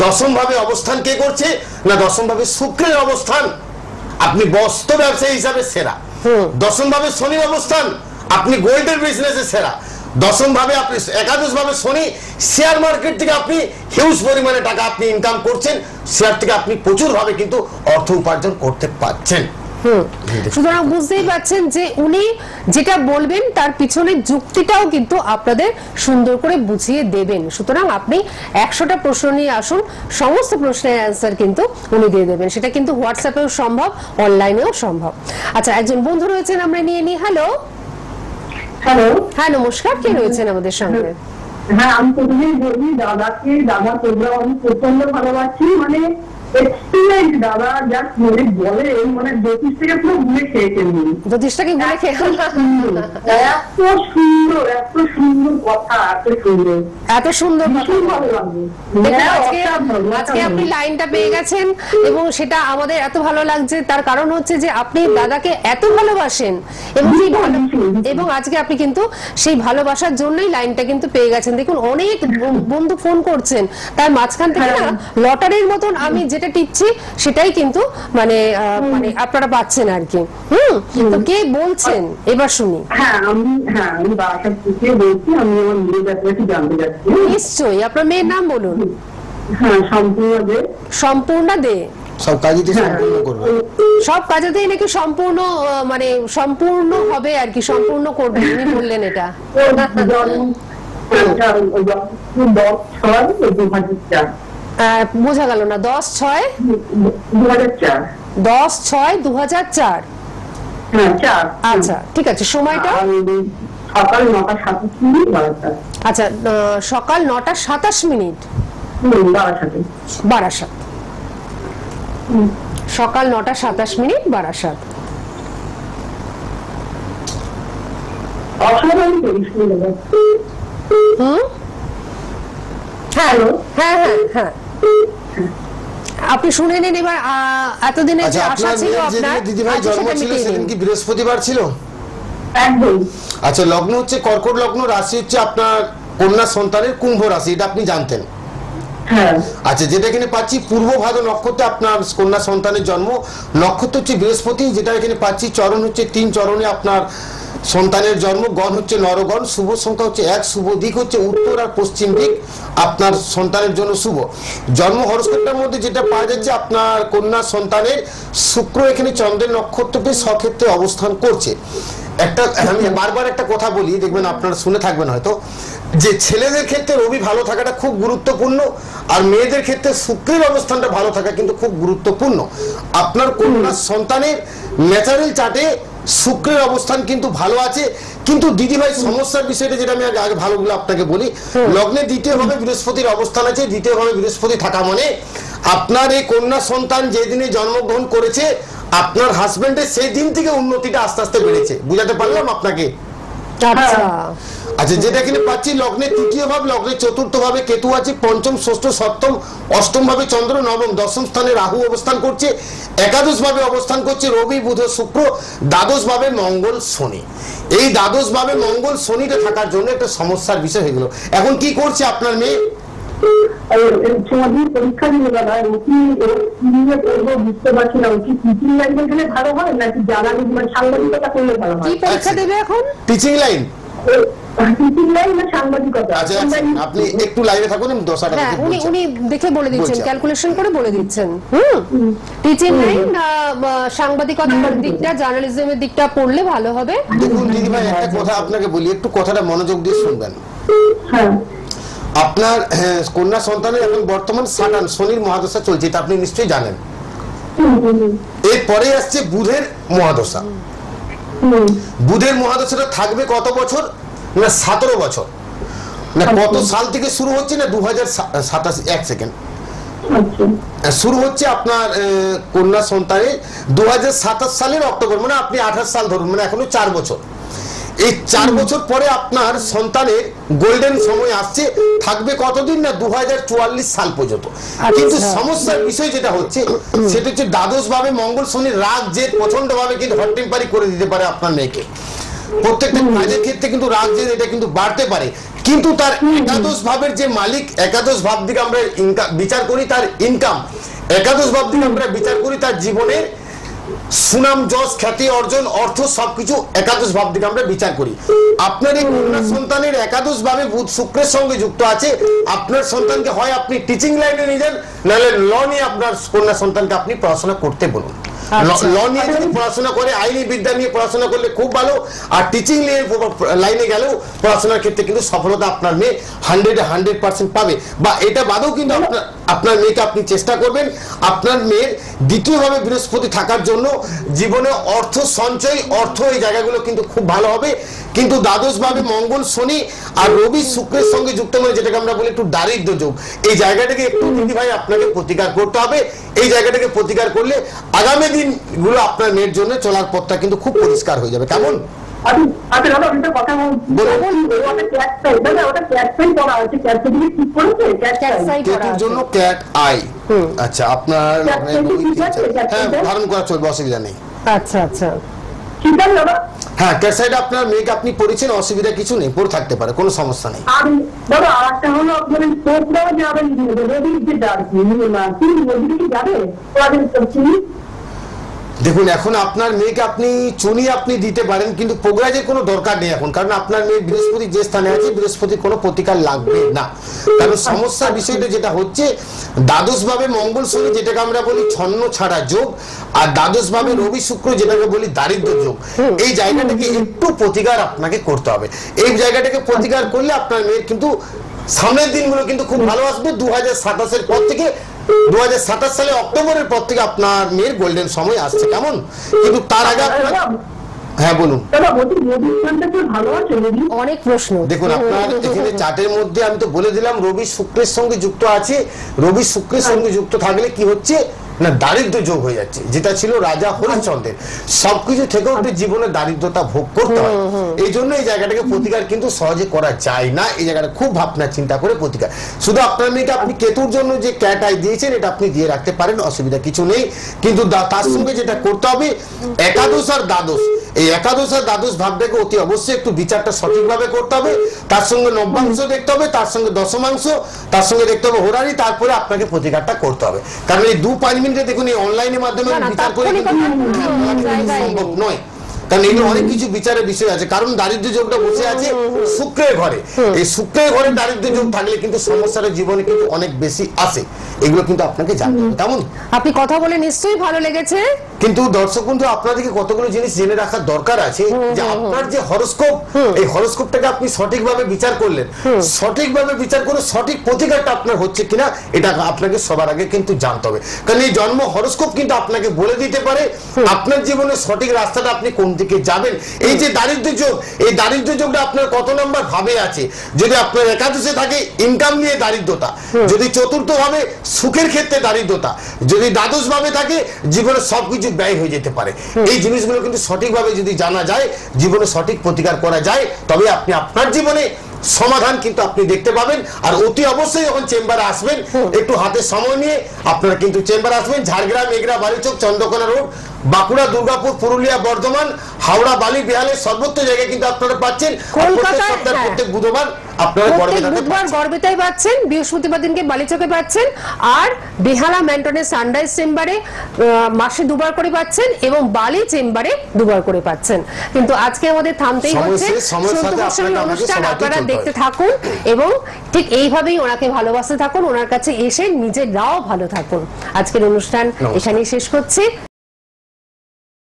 দশম ভাবে অবস্থান কে করছে না, দশম ভাবে শুক্রের অবস্থান, আপনি বস্ত্র ব্যবসায়ী হিসাবে সেরা। দশম ভাবে শনির অবস্থান, আপনি গোল্ডের বিজনেসে সেরা। দশম ভাবে আপনি, একাদশ ভাবে শনি, শেয়ার মার্কেট থেকে আপনি হিউজ পরিমাণে টাকা আপনি ইনকাম করছেন, শেয়ার থেকে আপনি প্রচুর ভাবে কিন্তু অর্থ উপার্জন করতে পারছেন। সুতরাং বুঝতেই পারছেন যে উনি যেটা বলবেন তার পিছনে যুক্তিটাও কিন্তু আপনাদের সুন্দর করে বুঝিয়ে দেবেন। সুতরাং আপনি 100টা প্রশ্ন নিয়ে আসুন, সমস্ত প্রশ্নের অ্যান্সার কিন্তু উনি দিয়ে দেবেন। সেটা কিন্তু হোয়াটসঅ্যাপেও সম্ভব, অনলাইনেও সম্ভব। আচ্ছা, একজন বন্ধু রয়েছেন, আমরা নিয়ে নিই। হ্যালো হ্যালো, হ্যাঁ নমস্কার, কে রয়েছেন আমাদের সঙ্গে? হ্যাঁ আমি প্রথমেই বলি দাদাকে, দাদা প্রোগ্রাম আমি প্রচন্ড ভালোবাসি, মানে এক্সিলেন্ট দাদা, যা মানে বলে মানে জ্যোতিষ থেকে পুরো ঘুরে খেয়েছেন। জ্যোতিষটাকে ঘুরে খেয়ে এত সুন্দর কথা, এত সুন্দর ভালো লাগবে। আজকে আপনি লাইনটা পেয়ে গেছেন এবং সেটা আমাদের এত ভালো লাগছে, তার কারণ হচ্ছে যে আপনি দাদাকে এত ভালোবাসেন এবং আজকে আপনি কিন্তু সেই ভালোবাসার জন্যই লাইনটা কিন্তু পেয়ে গেছেন। দেখুন অনেক বন্ধু ফোন করছেন, তার মাঝখান থেকে না লটারির মতন আমি যেটা টিপছি সেটাই কিন্তু মানে মানে আপনারা পাচ্ছেন আর কি। তো কে বলছেন এবার শুনি। আমি বাসার থেকে বলছি, আমি আমার মেয়ের ব্যাপারে জানতে চাচ্ছি। নিশ্চয়ই, আপনার মেয়ের নাম বলুন। হ্যাঁ, সম্পূর্ণ দে। সম্পূর্ণ দে। সব কাজেতে সম্পূর্ণ করবে, সব কাজেতেই নাকি সম্পূর্ণ মানে সম্পূর্ণ হবে আর কি, সম্পূর্ণ করবেন উনি বললেন এটা। 10/6/2004। বোঝা গেল না। 10/6/2004। 10/6/2004। আচ্ছা ঠিক আছে, সময়টা সকাল 9টা 27 মিনিট বারাসাত। আচ্ছা, সকাল 9টা 27 মিনিট বারাসাত। সকাল 9টা 27 মিনিট বারাসাত। হ্যাঁ হ্যাঁ হ্যাঁ, আপনি শুনে নেন এবার। এতদিনে যে আশা ছিল আপনার, দিদিভাই জন্ম ছিল সেদিন কি বৃহস্পতিবার ছিল? একদম। আচ্ছা, লগ্ন হচ্ছে কর্কট লগ্ন, রাশি হচ্ছে আপনার কন্যা সন্তানের কুম্ভ রাশি, এটা আপনি জানতেন? আচ্ছা, যেটা এখানে পাচ্ছি পূর্ব ভাদ্র নক্ষত্রে আপনার কন্যা সন্তানের জন্ম, নক্ষত্র হচ্ছে বৃহস্পতি, যেটা এখানে পাচ্ছি চরণ হচ্ছে 3 চরণে আপনার সন্তানের জন্ম, গণ হচ্ছে নরগণ, শুভ সংখ্যা হচ্ছে 1, শুভ দিক হচ্ছে উত্তর আর পশ্চিম দিক আপনার সন্তানের জন্য শুভ। জন্ম হরস্কোপের মধ্যে যেটা পাওয়া যাচ্ছে আপনার কন্যা সন্তানের শুক্র এখানে চন্দ্রের নক্ষত্রকে স্বক্ষেত্রে অবস্থান করছে। একটা আমি বারবার একটা কথা বলি, দেখবেন আপনারা শুনে থাকবেন হয়তো, যে ছেলেদের ক্ষেত্রে রবি ভালো থাকাটা খুব গুরুত্বপূর্ণ, আর মেয়েদের ক্ষেত্রে শুক্রের অবস্থানটা ভালো থাকা কিন্তু খুব গুরুত্বপূর্ণ। আপনার কন্যা সন্তানের ন্যাচারাল চার্টে শুক্রের অবস্থান কিন্তু ভালো আছে, কিন্তু দিদিভাই সমস্যার বিষয়টা যেটা আমি আগে ভালোগুলো আপনাকে বলি, লগ্নে দ্বিতীয়ভাবে বৃহস্পতির অবস্থান আছে। দ্বিতীয়ভাবে বৃহস্পতি থাকা মানে আপনার এই কন্যা সন্তান যেদিনে জন্মগ্রহণ করেছে আপনার হাজবেন্ডের সেই দিন থেকে উন্নতিটা আস্তে আস্তে বেড়েছে। বুঝাতে পারলাম আপনাকে? আচ্ছা, যেটা কিনে পাচ্ছি লগ্নে তৃতীয় ভাব, লগ্নে চতুর্থ ভাবে কেতু আছে, পঞ্চম ষষ্ঠ সপ্তম অষ্টম ভাবে চন্দ্র, নবম দশম স্থানে রাহু অবস্থান করছে, একাদশ ভাবে অবস্থান করছে রবি বুধ শুক্র, দ্বাদশ ভাবে মঙ্গল শনি। এই দ্বাদশ ভাবে মঙ্গল শনিটা থাকার জন্য একটা সমস্যার বিষয় হয়ে গেল। এখন কি করছে আপনার মেয়ে? পরীক্ষা দিলে দাদা বুঝতে পারছি না, টিচিং লাইনে গেলে ভালো হয় নাকি জ্বালানি সাংবাদিকতা করলে ভালো হয়? কি পরীক্ষা দেবে এখন? Teaching line. টিচিং লাইন না সাংবাদিকতা? আচ্ছা, আপনি একটু লাইনে থাকুন, আমি দশাটা হ্যাঁ, উনি দেখে বলে দিচ্ছেন, ক্যালকুলেশন করে বলে দিচ্ছেন। টিচিং লাইন না সাংবাদিকতার দিকটা, জার্নালিজমের দিকটা পড়লে ভালো হবে। দেখুন দিদিভাই, একটা কথা আপনাকে বলি, একটু কথাটা মনোযোগ দিয়ে শুনবেন। হ্যাঁ, আপনার কন্যা সন্তানের এখন বর্তমান সাটান শনির মহাদশা চলছে, এটা আপনি নিশ্চয়ই জানেন। এরপরে আসছে বুধের মহাদশা। বুধের মহাদশাটা থাকবে কত বছর? না 17 বছর। না কত সাল থেকে শুরু হচ্ছে? না 2027। এক সেকেন্ড, শুরু হচ্ছে আপনার কন্যা সন্তানের 2027 সালের অক্টোবর, মানে আপনি 28 সাল ধরুন, মানে এখনো 4 বছর। এই 4 বছর পরে আপনার সন্তানের গোল্ডেন সময় আসছে, থাকবে কতদিন? না 2044 সাল পর্যন্ত। কিন্তু সমস্যার বিষয় যেটা হচ্ছে সেটা হচ্ছে দ্বাদশ ভাবে মঙ্গল শনির রাগ জেদ প্রচন্ড ভাবে কিন্তু হট টেম্পারি করে দিতে পারে আপনার মেয়েকে। প্রত্যেকটা কাজের ক্ষেত্রে কিন্তু রাগ জেদ এটা কিন্তু বাড়তে পারে, কিন্তু তার একাদশ ভাবের যে মালিক, একাদশ ভাব দিকে আমরা বিচার করি তার ইনকাম, একাদশ ভাব দিকে আমরা বিচার করি তার জীবনের সুনাম যশ খ্যাতি অর্জন অর্থ সবকিছু একাদশ ভাব দিকে আমরা বিচার করি। আপনার এই কন্যা সন্তানের একাদশ ভাবে বুধ শুক্রের সঙ্গে যুক্ত আছে। আপনার সন্তানকে হয় আপনি টিচিং লাইনে নিয়ে যান, নাহলে ল নিয়ে আপনার কন্যা সন্তানকে আপনি পড়াশোনা করতে বলুন। ল নিয়ে যদি পড়াশোনা করে, আইনি বিদ্যা নিয়ে পড়াশোনা করলে খুব ভালো, আর টিচিং লাইনে গেলেও পড়াশোনার ক্ষেত্রে কিন্তু সফলতা আপনার মেয়ে 100% পাবে। বা এটা বাদেও কিন্তু আপনার মেয়েকে আপনি চেষ্টা করবেন, আপনার মেয়ের দ্বিতীয়ভাবে বৃহস্পতি থাকার জন্য জীবনে অর্থ সঞ্চয়, অর্থ এই জায়গাগুলো কিন্তু খুব ভালো হবে। কিন্তু দ্বাদশ ভাবে মঙ্গল শনি আর রবি শুক্রের সঙ্গে যুক্ত, মানে যেটাকে আমরা বলি একটু দারিদ্র যোগ, এই জায়গাটাকে একটু দিদি ভাই আপনাকে প্রতিকার করতে হবে। এই জায়গাটাকে প্রতিকার করলে আগামী দিনগুলো আপনার মেয়ের জন্য চলার পথটা কিন্তু খুব পরিষ্কার হয়ে যাবে। কেমন? আচ্ছা, আপনার ধারণ করা চলবে, অসুবিধা নেই। আচ্ছা আচ্ছা, হ্যাঁ, ক্যাট সাইড আপনার মেয়েকে আপনি পড়েছেন, অসুবিধা কিছু নেই, পড়ে থাকতে পারে, কোনো সমস্যা নেই। দেখুন, এখন আপনার মেয়েকে আপনি চুনি আপনি দিতে পারেন, কিন্তু পোগরাজের কোনো দরকার নেই এখন, কারণ আপনার মেয়ে বৃহস্পতি যে স্থানে আছে, বৃহস্পতির কোনো প্রতিকার লাগবে না। কারণ সমস্যার বিষয়টা যেটা হচ্ছে, দ্বাদশ ভাবে মঙ্গল শনি যেটাকে আমরা বলি ছন্ন ছাড়া যোগ, আর দ্বাদশ ভাবে রবি শুক্র যেটাকে বলি দারিদ্র যোগ, এই জায়গাটাকে একটু প্রতিকার আপনাকে করতে হবে। এই জায়গাটাকে প্রতিকার করলে আপনার মেয়ের কিন্তু সামনের দিনগুলো কিন্তু খুব ভালো আসবে। 2027 পর থেকে, 2027 সালে অক্টোবরের পর থেকে আপনার মেয়ের গোল্ডেন সময় আসছে। কেমন? কিন্তু তার আগে আপনার, হ্যাঁ বলুন। অনেক প্রশ্ন। দেখুন, আপনার এখানে চার্টের মধ্যে আমি তো বলে দিলাম রবি শুক্রের সঙ্গে যুক্ত আছে। রবি শুক্রের সঙ্গে যুক্ত থাকলে কি হচ্ছে না, দারিদ্র যোগ হয়ে যাচ্ছে, যেটা ছিল রাজা হরিশ্চন্দ্রের। সবকিছু থেকেও জীবনে দারিদ্রতা ভোগ করতে হয়। এই জন্য এই জায়গাটাকে প্রতিকার কিন্তু সহজে করা যায় না। এই জায়গাটা খুব ভাবনা চিন্তা করে প্রতিকার। শুধু আপনার মেয়েকে আপনি কেতুর জন্য যে ক্যাট আই দিয়েছেন, এটা আপনি দিয়ে রাখতে পারেন, অসুবিধা কিছু নেই। কিন্তু তার সঙ্গে যেটা করতে হবে, একাদশ আর দ্বাদশ, এই একাদশ আর দ্বাদশ ভাবটাকে অতি অবশ্যই একটু বিচারটা সঠিকভাবে করতে হবে। তার সঙ্গে নব্যাংশ দেখতে হবে, তার সঙ্গে দশমাংশ, তার সঙ্গে দেখতে হবে হোরারি, তারপরে আপনাকে প্রতিকারটা করতে হবে। কারণ এই 2-5 মিনিটে দেখুন, এই অনলাইনের মাধ্যমে বিচার করে সম্ভব নয়। কারণ এগুলো অনেক কিছু বিচারের বিষয় আছে, কারণ দারিদ্র যোগটা বসে আছে শুক্রের ঘরে। এই শুক্রের ঘরে দারিদ্র যোগ থাকলে কিন্তু সমস্যাটা জীবনে কিন্তু অনেক বেশি আসে, এগুলো কিন্তু আপনাকে জানতে হবে। তেমন আপনি কথা বলে নিশ্চয়ই ভালো লেগেছে, কিন্তু দর্শক বন্ধু আপনাদেরকে কতগুলো জিনিস জেনে রাখার দরকার আছে, যে আপনার যে হরোস্কোপ, এই হরোস্কোপটাকে আপনি সঠিকভাবে বিচার করলেন, সঠিকভাবে বিচার করে সঠিক প্রতিকারটা আপনার হচ্ছে কিনা এটা আপনাকে সবার আগে কিন্তু জানতে হবে। কারণ এই জন্ম হরোস্কোপ কিন্তু আপনাকে বলে দিতে পারে আপনার জীবনের সঠিক রাস্তাটা আপনি কোন দিকে যাবেন। এই যে দারিদ্র যোগ, এই দারিদ্র যোগটা আপনার কত নম্বর ভাবে আছে, যদি আপনার একাদশে থাকে ইনকাম নিয়ে দারিদ্রতা, যদি চতুর্থ ভাবে সুখের ক্ষেত্রে দারিদ্রতা, যদি দ্বাদশ ভাবে থাকে জীবনের সবকিছু ব্যয় হয়ে যেতে পারে। এই জিনিসগুলো কিন্তু সঠিকভাবে যদি জানা যায়, জীবনে সঠিক প্রতিকার করা যায়, তবে আপনি আপনার জীবনে সমাধান কিন্তু আপনি দেখতে পাবেন। আর অতি অবশ্যই যখন চেম্বারে আসবেন, একটু হাতে সময় নিয়ে আপনারা কিন্তু চেম্বারে আসবেন। ঝাড়গ্রাম, এগরা, বালিচক, চন্দ্রকোনা রোড, বাঁকুড়া, দুর্গাপুর, পুরুলিয়া, বর্ধমান, হাওড়া, বালি, বিহালের সর্বত্র জায়গায় কিন্তু আপনারা পাচ্ছেন। প্রত্যেক বুধবার আপনারা বুধবার গড়বেতায় পাচ্ছেন, বৃহস্পতিবার দিনকে বালিচকে পাচ্ছেন, আর বেহালা ম্যান্টনের সানরাইজ চেম্বারে মাসে 2 বার করে পাচ্ছেন, এবং বালি চেম্বারে 2 বার করে পাচ্ছেন। কিন্তু আজকে আমাদের থামতেই হচ্ছে। অনুষ্ঠান আপনারা দেখতে থাকুন এবং ঠিক এইভাবেই ওনাকে ভালোবাসতে থাকুন, ওনার কাছে এসে নিজেরাও ভালো থাকুন। আজকের অনুষ্ঠান এখানেই শেষ করছি।